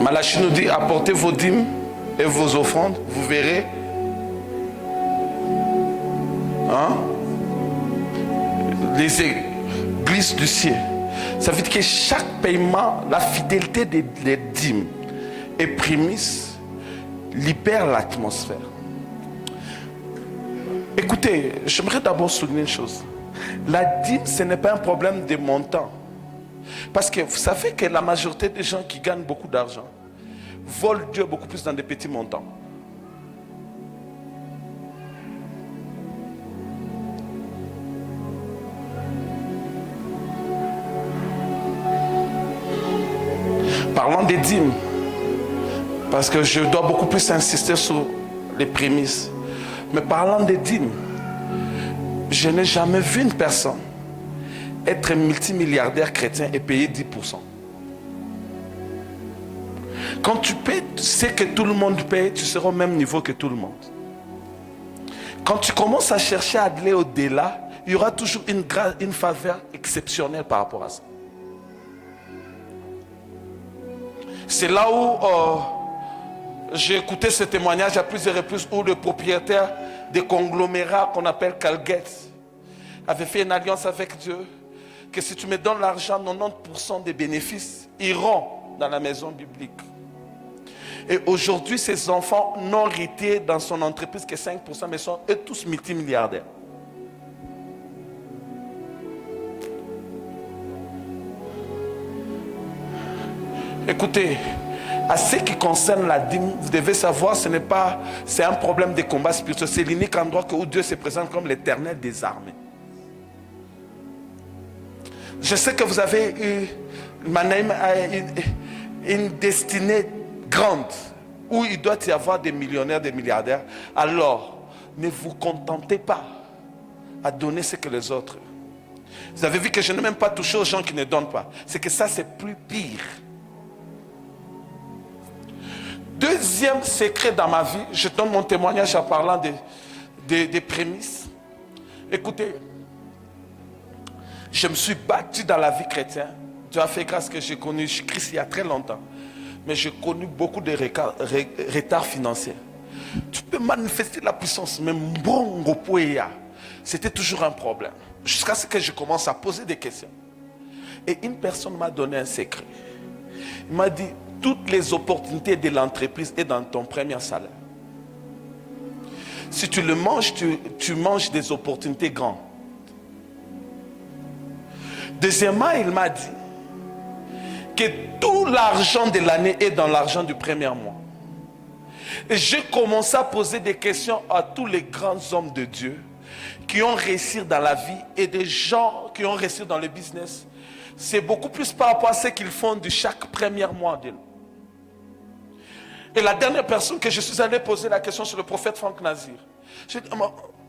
Malachie nous dit, apportez vos dîmes et vos offrandes, vous verrez. Les églises du ciel. Ça veut dire que chaque paiement, la fidélité des dîmes et prémices libère l'atmosphère. Écoutez, j'aimerais d'abord souligner une chose. La dîme, ce n'est pas un problème de montant. Parce que vous savez que la majorité des gens qui gagnent beaucoup d'argent volent Dieu beaucoup plus dans des petits montants. Parlons des dîmes, parce que je dois beaucoup plus insister sur les prémices. Mais parlant des dîmes, je n'ai jamais vu une personne être multimilliardaire chrétien et payer 10%. Quand tu payes ce que tout le monde paye, tu seras au même niveau que tout le monde. Quand tu commences à chercher à aller au-delà, il y aura toujours une faveur exceptionnelle par rapport à ça. C'est là où j'ai écouté ce témoignage à plusieurs reprises où le propriétaire des conglomérats qu'on appelle Calgate avait fait une alliance avec Dieu que si tu me donnes l'argent, 90% des bénéfices iront dans la maison biblique. Et aujourd'hui, ses enfants n'ont hérité dans son entreprise que 5%, mais sont eux tous multimilliardaires. Écoutez, à ce qui concerne la dîme, vous devez savoir, c'est un problème de combat spirituel. C'est l'unique endroit où Dieu se présente comme l'Éternel des armées. Je sais que vous avez eu une destinée grande. où il doit y avoir des millionnaires, des milliardaires, alors ne vous contentez pas à donner ce que les autres. Vous avez vu que je n'ai même pas touché aux gens qui ne donnent pas. C'est que ça, c'est plus pire. Deuxième secret dans ma vie, je donne mon témoignage en parlant des prémices. Écoutez, je me suis battu dans la vie chrétienne. Dieu a fait grâce que j'ai connu Christ il y a très longtemps. Mais j'ai connu beaucoup de retards financiers. Tu peux manifester la puissance, mais bon, c'était toujours un problème. Jusqu'à ce que je commence à poser des questions. Et une personne m'a donné un secret. Il m'a dit, toutes les opportunités de l'entreprise sont dans ton premier salaire. Si tu le manges, tu manges des opportunités grandes. Deuxièmement, il m'a dit que tout l'argent de l'année est dans l'argent du premier mois. Et j'ai commencé à poser des questions à tous les grands hommes de Dieu qui ont réussi dans la vie et des gens qui ont réussi dans le business. C'est beaucoup plus par rapport à ce qu'ils font de chaque premier mois. Et la dernière personne que je suis allé poser la question sur le prophète Franck Nazir. J'ai dit,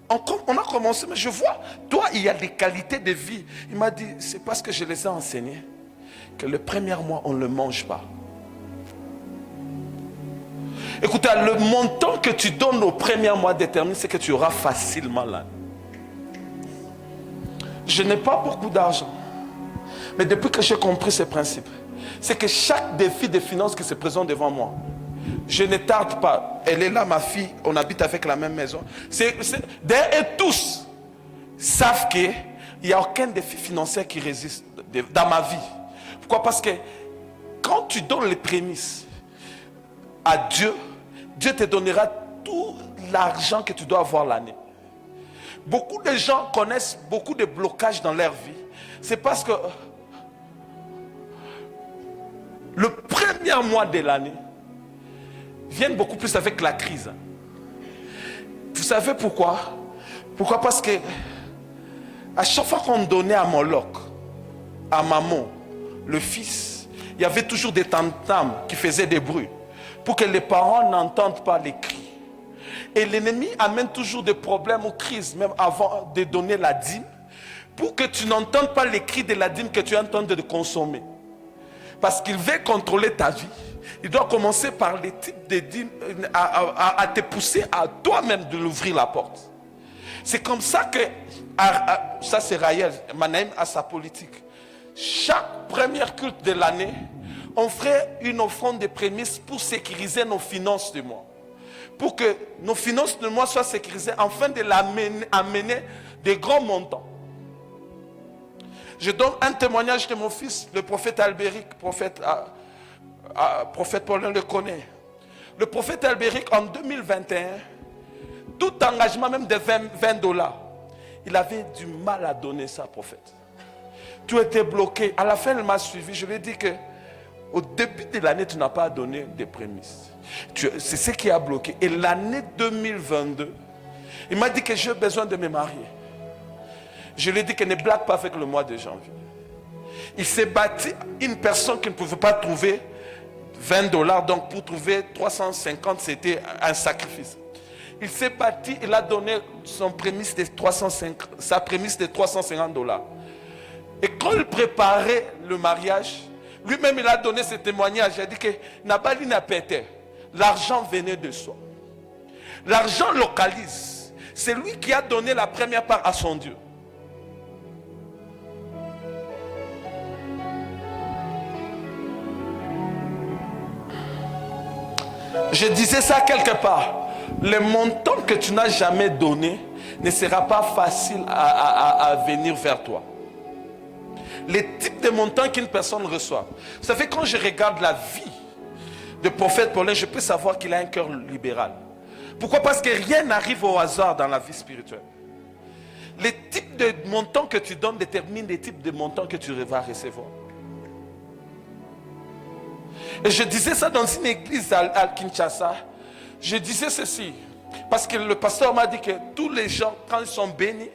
on a commencé, mais je vois, toi, il y a des qualités de vie. Il m'a dit, c'est parce que je les ai enseignés que le premier mois, on ne le mange pas. Écoutez, le montant que tu donnes au premier mois détermine ce que tu auras facilement là. Je n'ai pas beaucoup d'argent. Mais depuis que j'ai compris ce principe, c'est que chaque défi de finances qui se présente devant moi, je ne tarde pas. Elle est là, ma fille, on habite avec la même maison. D'ailleurs, et tous savent qu'il n'y a aucun défi financier qui résiste dans ma vie. Pourquoi? Parce que quand tu donnes les prémices à Dieu, Dieu te donnera tout l'argent que tu dois avoir l'année. Beaucoup de gens connaissent beaucoup de blocages dans leur vie. C'est parce que le premier mois de l'année vient beaucoup plus avec la crise. Vous savez pourquoi? Pourquoi? Parce que à chaque fois qu'on donnait à Moloch, à Mammon, le fils, il y avait toujours des tam-tams qui faisaient des bruits pour que les parents n'entendent pas les cris. Et l'ennemi amène toujours des problèmes ou crises, même avant de donner la dîme, pour que tu n'entendes pas les cris de la dîme que tu es en train de consommer. Parce qu'il veut contrôler ta vie. Il doit commencer par les types de dîmes à te pousser à toi-même de l'ouvrir la porte. C'est comme ça que, ça c'est Raël, Manaïm a sa politique. Chaque première culte de l'année, on ferait une offrande de prémices pour sécuriser nos finances du mois. Pour que nos finances du mois soient sécurisées, afin de amener des grands montants. Je donne un témoignage de mon fils, le prophète Albéric, prophète Paulin le connaît. Le prophète Albéric, en 2021, tout engagement, même de $20, il avait du mal à donner ça, prophète. Tout était bloqué. À la fin, il m'a suivi. Je lui ai dit que au début de l'année, tu n'as pas donné des prémices. C'est ce qui a bloqué. Et l'année 2022, il m'a dit que j'ai besoin de me marier. Je lui ai dit qu'il ne blague pas avec le mois de janvier. Il s'est battu, une personne qui ne pouvait pas trouver $20, donc pour trouver 350, c'était un sacrifice. Il s'est battu, il a donné sa prémisse de $350. Et quand il préparait le mariage, lui-même il a donné ce témoignage. Il a dit que Nabali n'a pété. L'argent venait de soi. L'argent localise. C'est lui qui a donné la première part à son Dieu. Je disais ça quelque part. Le montant que tu n'as jamais donné ne sera pas facile à venir vers toi. Les types de montants qu'une personne reçoit. Vous savez, quand je regarde la vie du prophète Paulin, je peux savoir qu'il a un cœur libéral. Pourquoi? Parce que rien n'arrive au hasard dans la vie spirituelle. Les types de montants que tu donnes déterminent les types de montants que tu vas recevoir. Et je disais ça dans une église à Kinshasa. Je disais ceci. Parce que le pasteur m'a dit que tous les gens, quand ils sont bénis,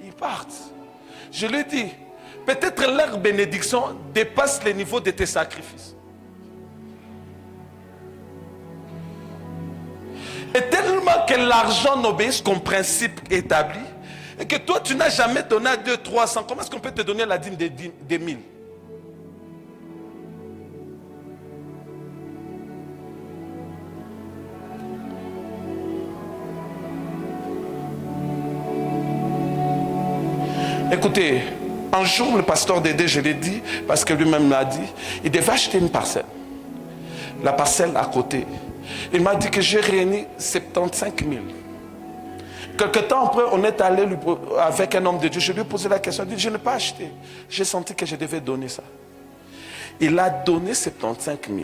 ils partent. Je lui ai dit, peut-être leur bénédiction dépasse le niveau de tes sacrifices. que l'argent n'obéisse qu'un principe établi, et que toi, tu n'as jamais donné à Dieu 300, comment est-ce qu'on peut te donner la dîme des 1000? Écoutez, un jour, le pasteur Dédé, je l'ai dit, parce que lui-même l'a dit, il devait acheter une parcelle. La parcelle à côté. Il m'a dit que j'ai réuni 75 000. Quelque temps après, on est allé avec un homme de Dieu. Je lui ai posé la question. Il dit, je n'ai pas acheté. J'ai senti que je devais donner ça. Il a donné 75 000.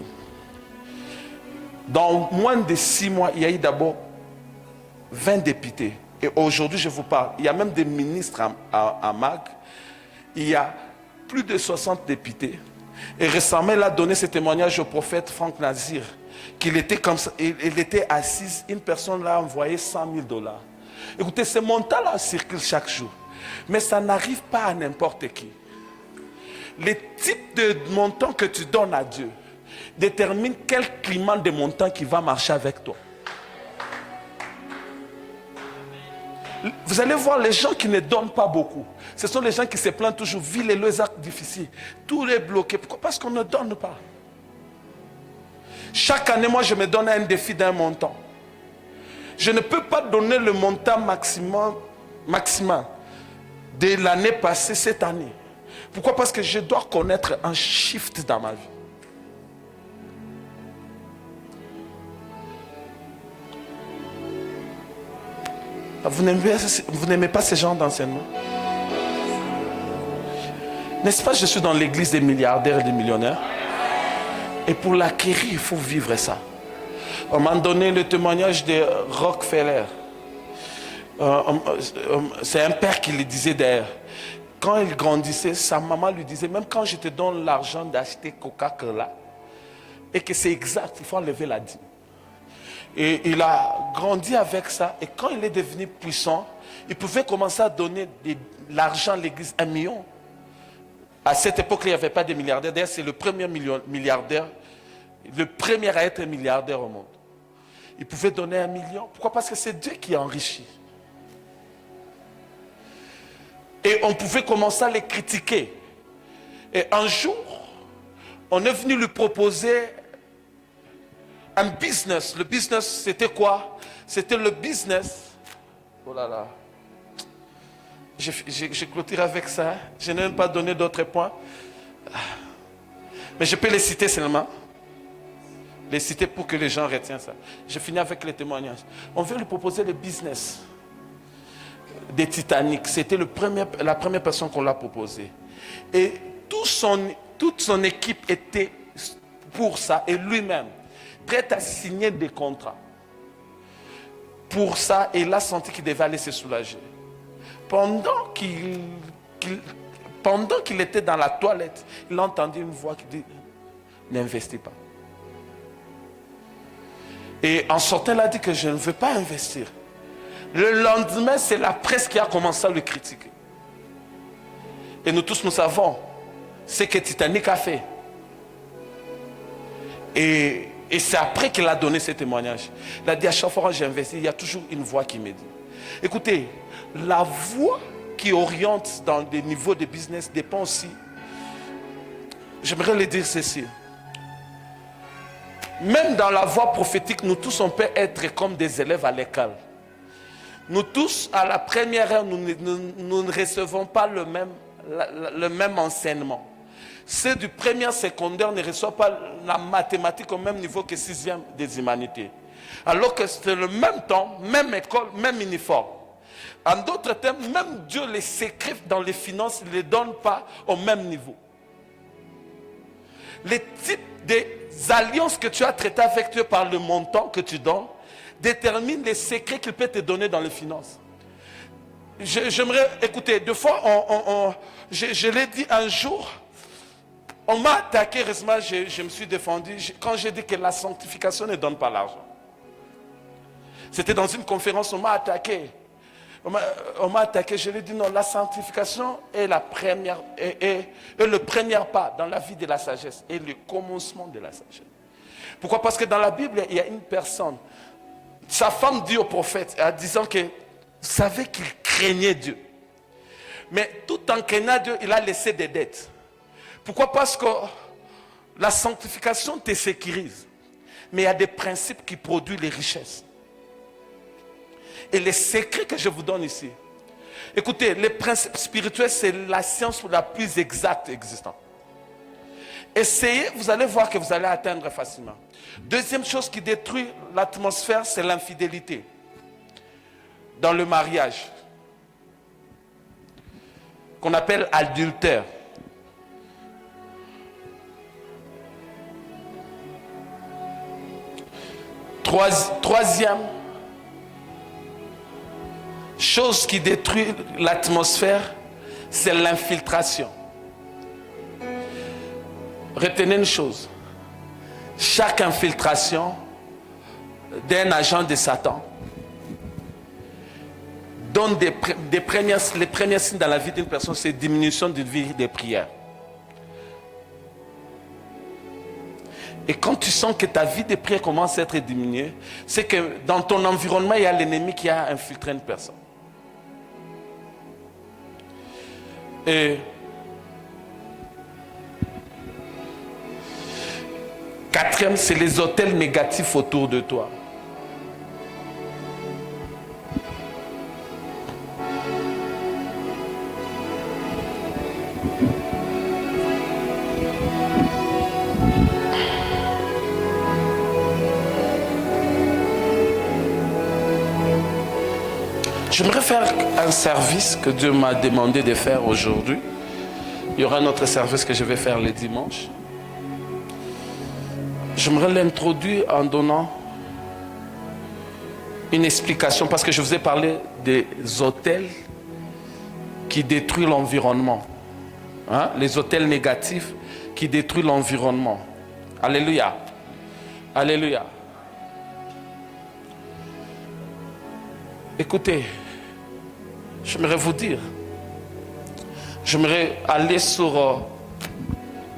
Dans moins de 6 mois, il y a eu d'abord 20 députés. Et aujourd'hui, je vous parle, il y a même des ministres à Mag. Il y a plus de 60 députés. Et récemment, il a donné ce témoignage au prophète Franck Nazir, qu'il était comme ça, il était assis, une personne l'a envoyé 100 000 $. Écoutez, ce montant-là circule chaque jour. Mais ça n'arrive pas à n'importe qui. Le type de montant que tu donnes à Dieu détermine quel climat de montant qui va marcher avec toi. Vous allez voir les gens qui ne donnent pas beaucoup. Ce sont les gens qui se plaignent toujours. Vie les actes difficiles. Tout est bloqué. Pourquoi? Parce qu'on ne donne pas. Chaque année, moi, je me donne un défi d'un montant. Je ne peux pas donner le montant maximal de l'année passée cette année. Pourquoi? Parce que je dois connaître un shift dans ma vie. Vous n'aimez pas ces gens d'enseignement? N'est-ce pas, je suis dans l'église des milliardaires et des millionnaires? Et pour l'acquérir, il faut vivre ça. On m'a donné le témoignage de Rockefeller. C'est un père qui le disait d'ailleurs. Quand il grandissait, sa maman lui disait, même quand je te donne l'argent d'acheter Coca-Cola, et que c'est exact, il faut enlever la dîme. Et il a grandi avec ça. Et quand il est devenu puissant, il pouvait commencer à donner de l'argent à l'église, 1 million. À cette époque, il n'y avait pas de milliardaires. D'ailleurs, c'est le premier milliardaire, le premier à être milliardaire au monde. Il pouvait donner 1 million. Pourquoi? Parce que c'est Dieu qui enrichit. Et on pouvait commencer à les critiquer. Et un jour, on est venu lui proposer un business. Le business, c'était quoi? C'était le business. Oh là là. J'ai clôturé avec ça. Je n'ai même pas donné d'autres points. Mais je peux les citer seulement. Les citer pour que les gens retiennent ça. Je finis avec les témoignages. On veut lui proposer le business des Titanic. C'était la première personne qu'on l'a proposé. Et toute son équipe était pour ça. Et lui-même, prêt à signer des contrats. Pour ça, il a senti qu'il devait aller se soulager. Pendant qu'il était dans la toilette, il a entendu une voix qui dit, n'investis pas. Et en sortant, il a dit que je ne veux pas investir. Le lendemain, c'est la presse qui a commencé à le critiquer. Et nous tous, nous savons ce que Titanic a fait. Et c'est après qu'il a donné ce témoignage. Il a dit, à chaque fois que j'ai investi, il y a toujours une voix qui me dit. Écoutez, la voix qui oriente dans des niveaux de business dépend aussi. J'aimerais le dire ceci. Même dans la voie prophétique, nous tous, on peut être comme des élèves à l'école. Nous tous, à la première heure, nous ne recevons pas le même enseignement. Ceux du premier secondaire ne reçoivent pas la mathématique au même niveau que 6e des humanités. Alors que c'est le même temps, même école, même uniforme. En d'autres termes, même Dieu les secrets dans les finances ne les donne pas au même niveau. Les types des alliances que tu as traitées avec Dieu par le montant que tu donnes déterminent les secrets qu'il peut te donner dans les finances. J'aimerais, écoutez, deux fois, je l'ai dit un jour, on m'a attaqué, heureusement, je me suis défendu quand j'ai dit que la sanctification ne donne pas l'argent. C'était dans une conférence, on m'a attaqué. On m'a attaqué, je lui ai dit non, la sanctification est le premier pas dans la vie de la sagesse et le commencement de la sagesse. Pourquoi? Parce que dans la Bible, il y a une personne sa femme dit au prophète, en disant que vous savez qu'il craignait Dieu. Mais tout en craignant Dieu, il a laissé des dettes. Pourquoi? Parce que la sanctification te sécurise. Mais il y a des principes qui produisent les richesses. Et les secrets que je vous donne ici. Écoutez, les principes spirituels, c'est la science la plus exacte existante. Essayez, vous allez voir que vous allez atteindre facilement. Deuxième chose qui détruit l'atmosphère, c'est l'infidélité. Dans le mariage. Qu'on appelle adultère. Troisième chose qui détruit l'atmosphère, c'est l'infiltration. Retenez une chose. Chaque infiltration d'un agent de Satan donne les premiers signes dans la vie d'une personne, c'est diminution d'une vie de prière. Et quand tu sens que ta vie de prière commence à être diminuée, c'est que dans ton environnement, il y a l'ennemi qui a infiltré une personne. Et quatrième, c'est les hôtels négatifs autour de toi. J'aimerais faire un service que Dieu m'a demandé de faire aujourd'hui. Il y aura un autre service que je vais faire le dimanche. J'aimerais l'introduire en donnant une explication, parce que je vous ai parlé des hôtels qui détruisent l'environnement. Hein? Les hôtels négatifs qui détruisent l'environnement. Alléluia. Alléluia. Écoutez, j'aimerais vous dire, j'aimerais aller sur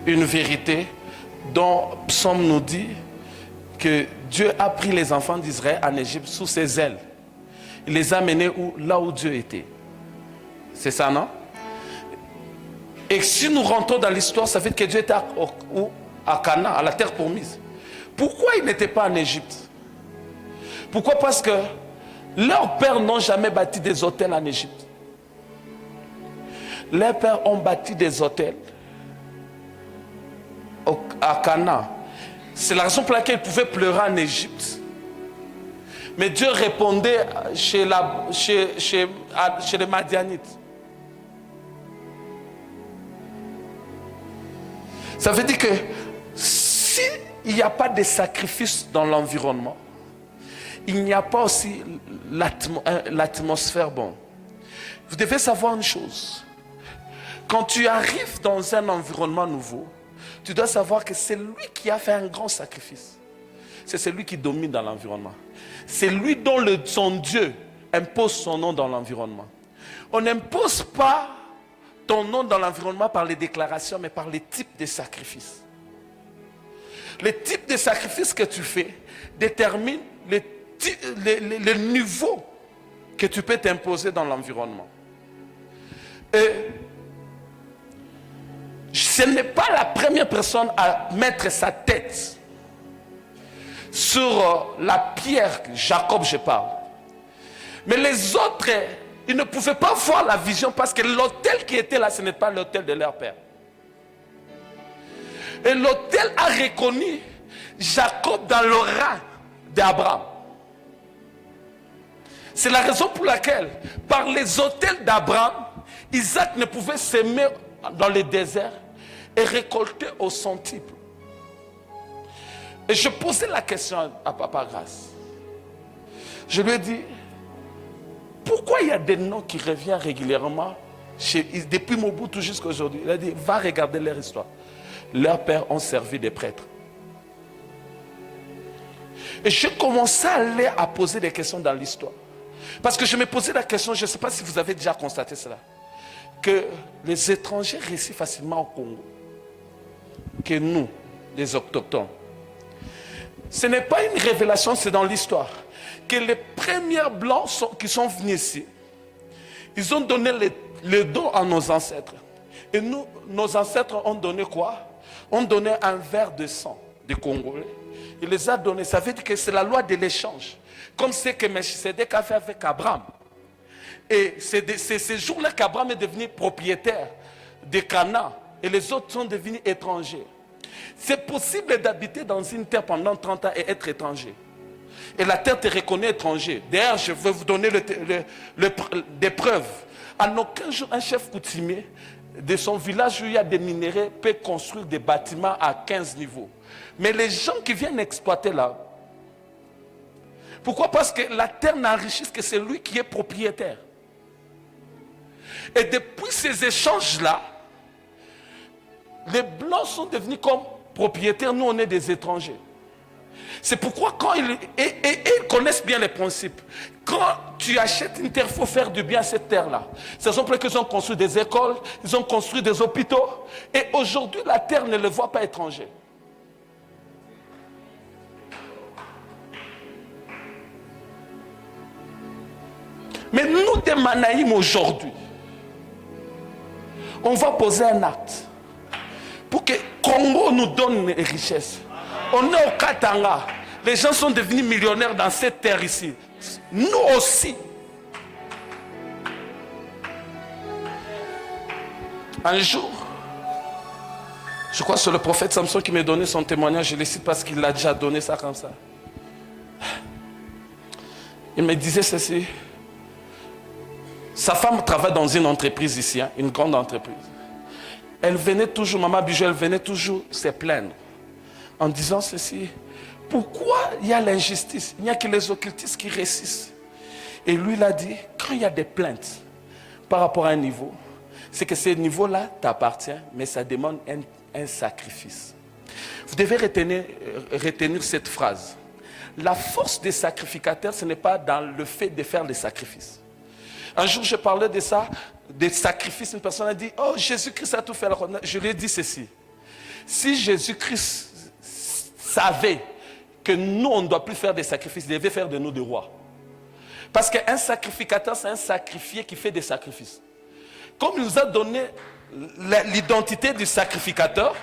une vérité dont Psaume nous dit que Dieu a pris les enfants d'Israël en Égypte sous ses ailes. Il les a menés là où Dieu était. C'est ça, non? Et si nous rentrons dans l'histoire, ça fait que Dieu était à Canaan, à la terre promise. Pourquoi ils n'étaient pas en Égypte? Pourquoi? Parce que leurs pères n'ont jamais bâti des hôtels en Égypte. Leurs pères ont bâti des hôtels à Canaan. C'est la raison pour laquelle ils pouvaient pleurer en Égypte. Mais Dieu répondait chez les Madianites. Ça veut dire que s'il n'y a pas de sacrifice dans l'environnement, il n'y a pas aussi l'atmosphère bonne. Vous devez savoir une chose. Quand tu arrives dans un environnement nouveau, tu dois savoir que c'est lui qui a fait un grand sacrifice. C'est celui qui domine dans l'environnement. C'est lui dont son Dieu impose son nom dans l'environnement. On n'impose pas ton nom dans l'environnement par les déclarations, mais par les types de sacrifices. Les types de sacrifices que tu fais déterminent le niveau que tu peux t'imposer dans l'environnement. Et ce n'est pas la première personne à mettre sa tête sur la pierre, Jacob je parle. Mais les autres, ils ne pouvaient pas voir la vision parce que l'autel qui était là, ce n'est pas l'autel de leur père. Et l'autel a reconnu Jacob dans le rang d'Abraham. C'est la raison pour laquelle, par les autels d'Abraham, Isaac ne pouvait s'aimer dans le désert et récolter au centuple. Et je posais la question à Papa Grâce. Je lui ai dit, pourquoi il y a des noms qui reviennent régulièrement depuis Mobutu jusqu'à aujourd'hui? Il a dit, va regarder leur histoire. Leurs pères ont servi des prêtres. Et je commençais à aller à poser des questions dans l'histoire. Parce que je me posais la question, je ne sais pas si vous avez déjà constaté cela, que les étrangers réussissent facilement au Congo que nous, les autochtones. Ce n'est pas une révélation, c'est dans l'histoire. Que les premiers blancs qui sont venus ici, ils ont donné le don à nos ancêtres. Et nous, nos ancêtres ont donné quoi? Ont donné un verre de sang des Congolais. Il les a donnés. Ça veut dire que c'est la loi de l'échange. Comme ce que Melchisedec a fait avec Abraham. Et c'est ces jours-là qu'Abraham est devenu propriétaire de Canaan. Et les autres sont devenus étrangers. C'est possible d'habiter dans une terre pendant 30 ans et être étranger. Et la terre te reconnaît étranger. D'ailleurs, je vais vous donner des preuves. En aucun jour, un chef coutumier de son village où il y a des minéraux peut construire des bâtiments à 15 niveaux. Mais les gens qui viennent exploiter là, pourquoi? Parce que la terre n'enrichit que celui qui est propriétaire. Et depuis ces échanges-là, les Blancs sont devenus comme propriétaires, nous on est des étrangers. C'est pourquoi quand ils connaissent bien les principes. Quand tu achètes une terre, il faut faire du bien à cette terre-là. C'est pour ça qu'ils ont construit des écoles, ils ont construit des hôpitaux. Et aujourd'hui, la terre ne le voit pas étranger. Mais nous, des Manaïm aujourd'hui, on va poser un acte pour que Congo nous donne les richesses. On est au Katanga. Les gens sont devenus millionnaires dans cette terre ici. Nous aussi. Un jour, je crois que c'est le prophète Samson qui m'a donné son témoignage. Je le cite parce qu'il l'a déjà donné ça comme ça. Il me disait ceci. Sa femme travaille dans une entreprise ici, une grande entreprise. Elle venait toujours, Maman Bijou, elle venait toujours se plaindre en disant ceci. Pourquoi il y a l'injustice? Il n'y a que les occultistes qui résistent. Et lui, il a dit, quand il y a des plaintes par rapport à un niveau, c'est que ce niveau-là t'appartient, mais ça demande un sacrifice. Vous devez retenir cette phrase. La force des sacrificateurs, ce n'est pas dans le fait de faire les sacrifices. Un jour, je parlais de ça, des sacrifices. Une personne a dit, oh, Jésus-Christ a tout fait. Je lui ai dit ceci. Si Jésus-Christ savait que nous, on ne doit plus faire des sacrifices, il devait faire de nous des rois. Parce qu'un sacrificateur, c'est un sacrifié qui fait des sacrifices. Comme il nous a donné l'identité du sacrificateur,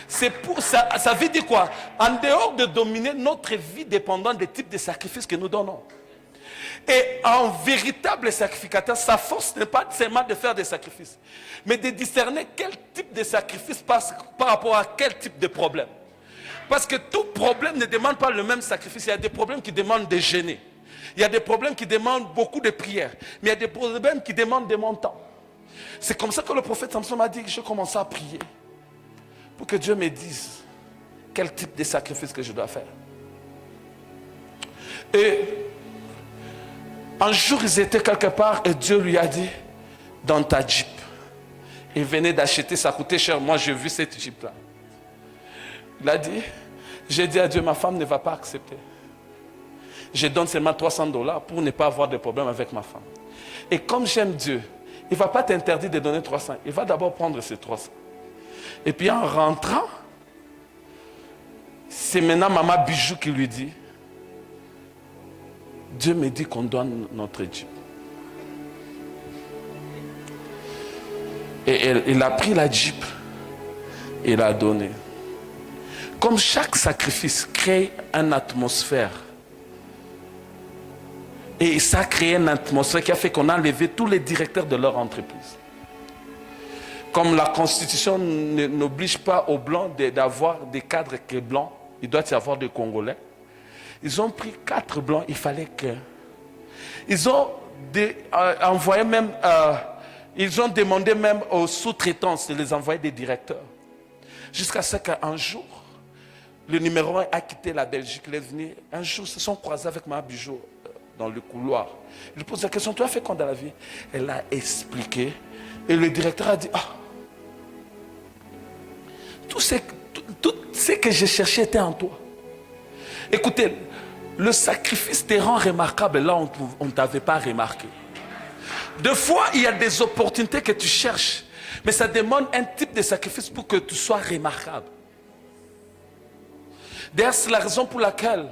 c'est pour ça, ça veut dire quoi? En dehors de dominer notre vie dépendant des types de sacrifices que nous donnons. Et un véritable sacrificateur, sa force n'est pas seulement de faire des sacrifices, mais de discerner quel type de sacrifice passe par rapport à quel type de problème. Parce que tout problème ne demande pas le même sacrifice. Il y a des problèmes qui demandent de jeûner. Il y a des problèmes qui demandent beaucoup de prières. Mais il y a des problèmes qui demandent de mon temps. C'est comme ça que le prophète Samson m'a dit que je commence à prier. Pour que Dieu me dise quel type de sacrifice que je dois faire. Et un jour, ils étaient quelque part et Dieu lui a dit, dans ta Jeep. Il venait d'acheter, ça coûtait cher. Moi, j'ai vu cette Jeep-là. Il a dit, j'ai dit à Dieu, ma femme ne va pas accepter. Je donne seulement $300 pour ne pas avoir de problème avec ma femme. Et comme j'aime Dieu, il ne va pas t'interdire de donner 300. Il va d'abord prendre ces 300. Et puis en rentrant, c'est maintenant Maman Bijou qui lui dit, Dieu me dit qu'on donne notre Jeep. Et il a pris la Jeep et il a donné. Comme chaque sacrifice crée une atmosphère. Et ça a créé une atmosphère qui a fait qu'on a enlevé tous les directeurs de leur entreprise. Comme la Constitution n'oblige pas aux Blancs d'avoir des cadres qui sont blancs, il doit y avoir des Congolais. Ils ont pris 4 Blancs, il fallait que... Ils ont envoyé même... ils ont demandé même aux sous-traitants de les envoyer des directeurs. Jusqu'à ce qu'un jour, le numéro 1 a quitté la Belgique. Il est venu. Un jour, ils se sont croisés avec Maman Bijou dans le couloir. Il lui pose la question, tu as fait quoi dans la vie? Elle a expliqué. Et le directeur a dit, ah, tout ce que j'ai cherché était en toi. Écoutez, le sacrifice te rend remarquable là où on ne t'avait pas remarqué. Des fois, il y a des opportunités que tu cherches, mais ça demande un type de sacrifice pour que tu sois remarquable. D'ailleurs, c'est la raison pour laquelle,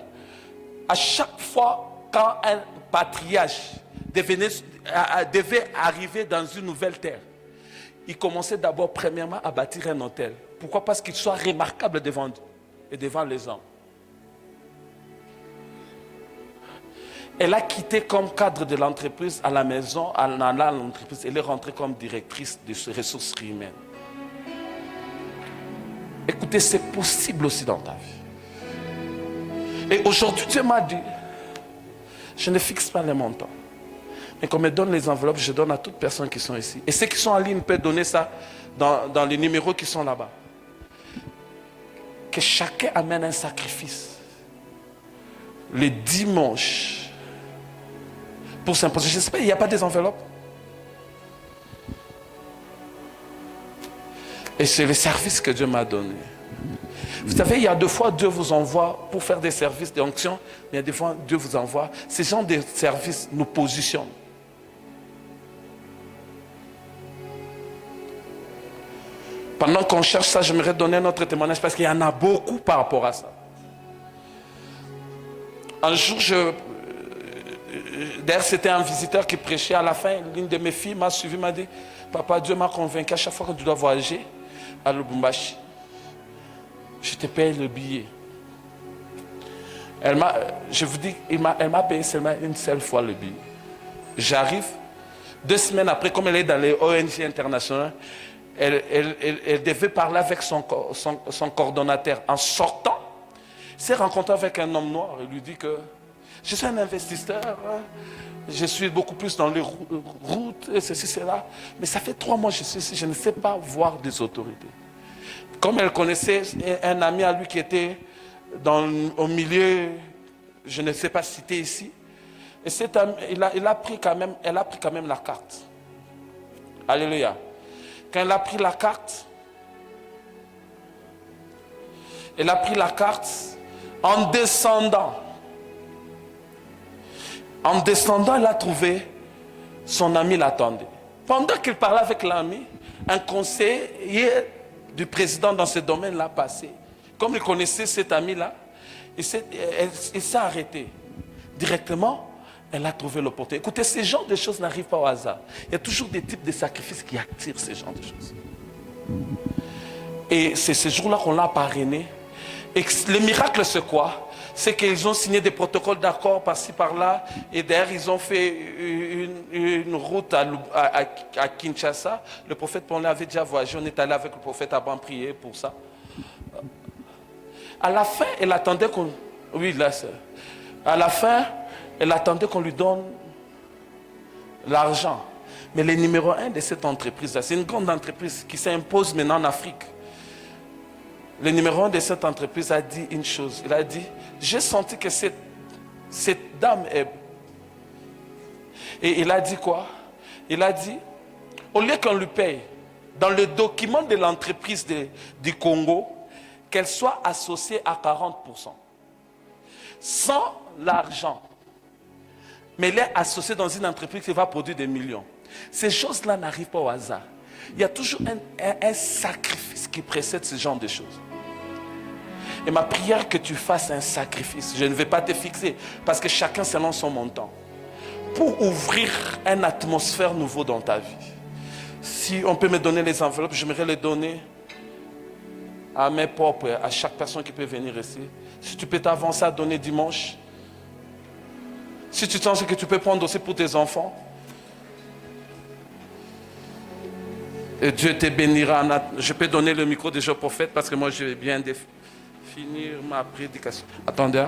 à chaque fois, quand un patriarche devait arriver dans une nouvelle terre, il commençait d'abord, premièrement, à bâtir un hôtel. Pourquoi? Parce qu'il soit remarquable devant Dieu et devant les hommes. Elle a quitté comme cadre de l'entreprise à la maison, en allant à l'entreprise, elle est rentrée comme directrice des ressources humaines. Écoutez, c'est possible aussi dans ta vie. Et aujourd'hui, Dieu m'a dit, je ne fixe pas les montants. Mais quand on me donne les enveloppes, je donne à toutes personnes qui sont ici. Et ceux qui sont en ligne peuvent donner ça dans les numéros qui sont là-bas. Que chacun amène un sacrifice. Le dimanche. Pour s'imposer. Je ne sais pas, il n'y a pas des enveloppes. Et c'est le service que Dieu m'a donné. Vous savez, il y a deux fois Dieu vous envoie pour faire des services d'onction, mais il y a des fois Dieu vous envoie. Ces gens de services nous positionnent. Pendant qu'on cherche ça, j'aimerais donner notre témoignage parce qu'il y en a beaucoup par rapport à ça. Un jour, d'ailleurs, c'était un visiteur qui prêchait à la fin. L'une de mes filles m'a suivi, m'a dit, papa, Dieu m'a convaincu à chaque fois que tu dois voyager à Lubumbashi, je te paye le billet. Je vous dis, elle m'a payé seulement une seule fois le billet. J'arrive, 2 semaines après, comme elle est dans les ONG internationales, elle devait parler avec son coordonnateur. En sortant, elle s'est rencontrée avec un homme noir. Il lui dit que je suis un investisseur, hein. Je suis beaucoup plus dans les routes, et ceci, cela. Mais ça fait 3 mois que je suis ici, je ne sais pas voir des autorités. Comme elle connaissait un ami à lui qui était au milieu, je ne sais pas citer ici, et cet ami, elle a pris quand même la carte. Alléluia. Quand elle a pris la carte, en descendant, elle a trouvé son ami l'attendait. Pendant qu'il parlait avec l'ami, un conseiller du président dans ce domaine l'a passé. Comme il connaissait cet ami-là, il s'est arrêté. Directement, elle a trouvé l'opportunité. Écoutez, ces genres de choses n'arrivent pas au hasard. Il y a toujours des types de sacrifices qui attirent ces genres de choses. Et c'est ce jour-là qu'on l'a parrainé. Et le miracle, c'est quoi? C'est qu'ils ont signé des protocoles d'accord par-ci, par-là. Et derrière, ils ont fait une route à Kinshasa. Le prophète, on avait déjà voyagé. On est allé avec le prophète avant prier pour ça. À la fin, elle attendait qu'on... Oui, là, c'est... À la fin, elle attendait qu'on lui donne l'argent. Mais le numéro 1 de cette entreprise-là, c'est une grande entreprise qui s'impose maintenant en Afrique. Le numéro 1 de cette entreprise a dit une chose. Il a dit, j'ai senti que cette dame est... Et il a dit quoi? Il a dit, au lieu qu'on lui paye, dans le document de l'entreprise du Congo, qu'elle soit associée à 40%. Sans l'argent. Mais elle est associée dans une entreprise qui va produire des millions. Ces choses-là n'arrivent pas au hasard. Il y a toujours un sacrifice qui précède ce genre de choses. Et ma prière que tu fasses un sacrifice. Je ne vais pas te fixer parce que chacun selon son montant. Pour ouvrir une atmosphère nouveau dans ta vie. Si on peut me donner les enveloppes, j'aimerais les donner à mes propres, à chaque personne qui peut venir ici. Si tu peux t'avancer à donner dimanche. Si tu sens que tu peux prendre aussi pour tes enfants. Et Dieu te bénira. Je peux donner le micro déjà au prophète parce que moi je vais bien finir ma prédication. Attendez.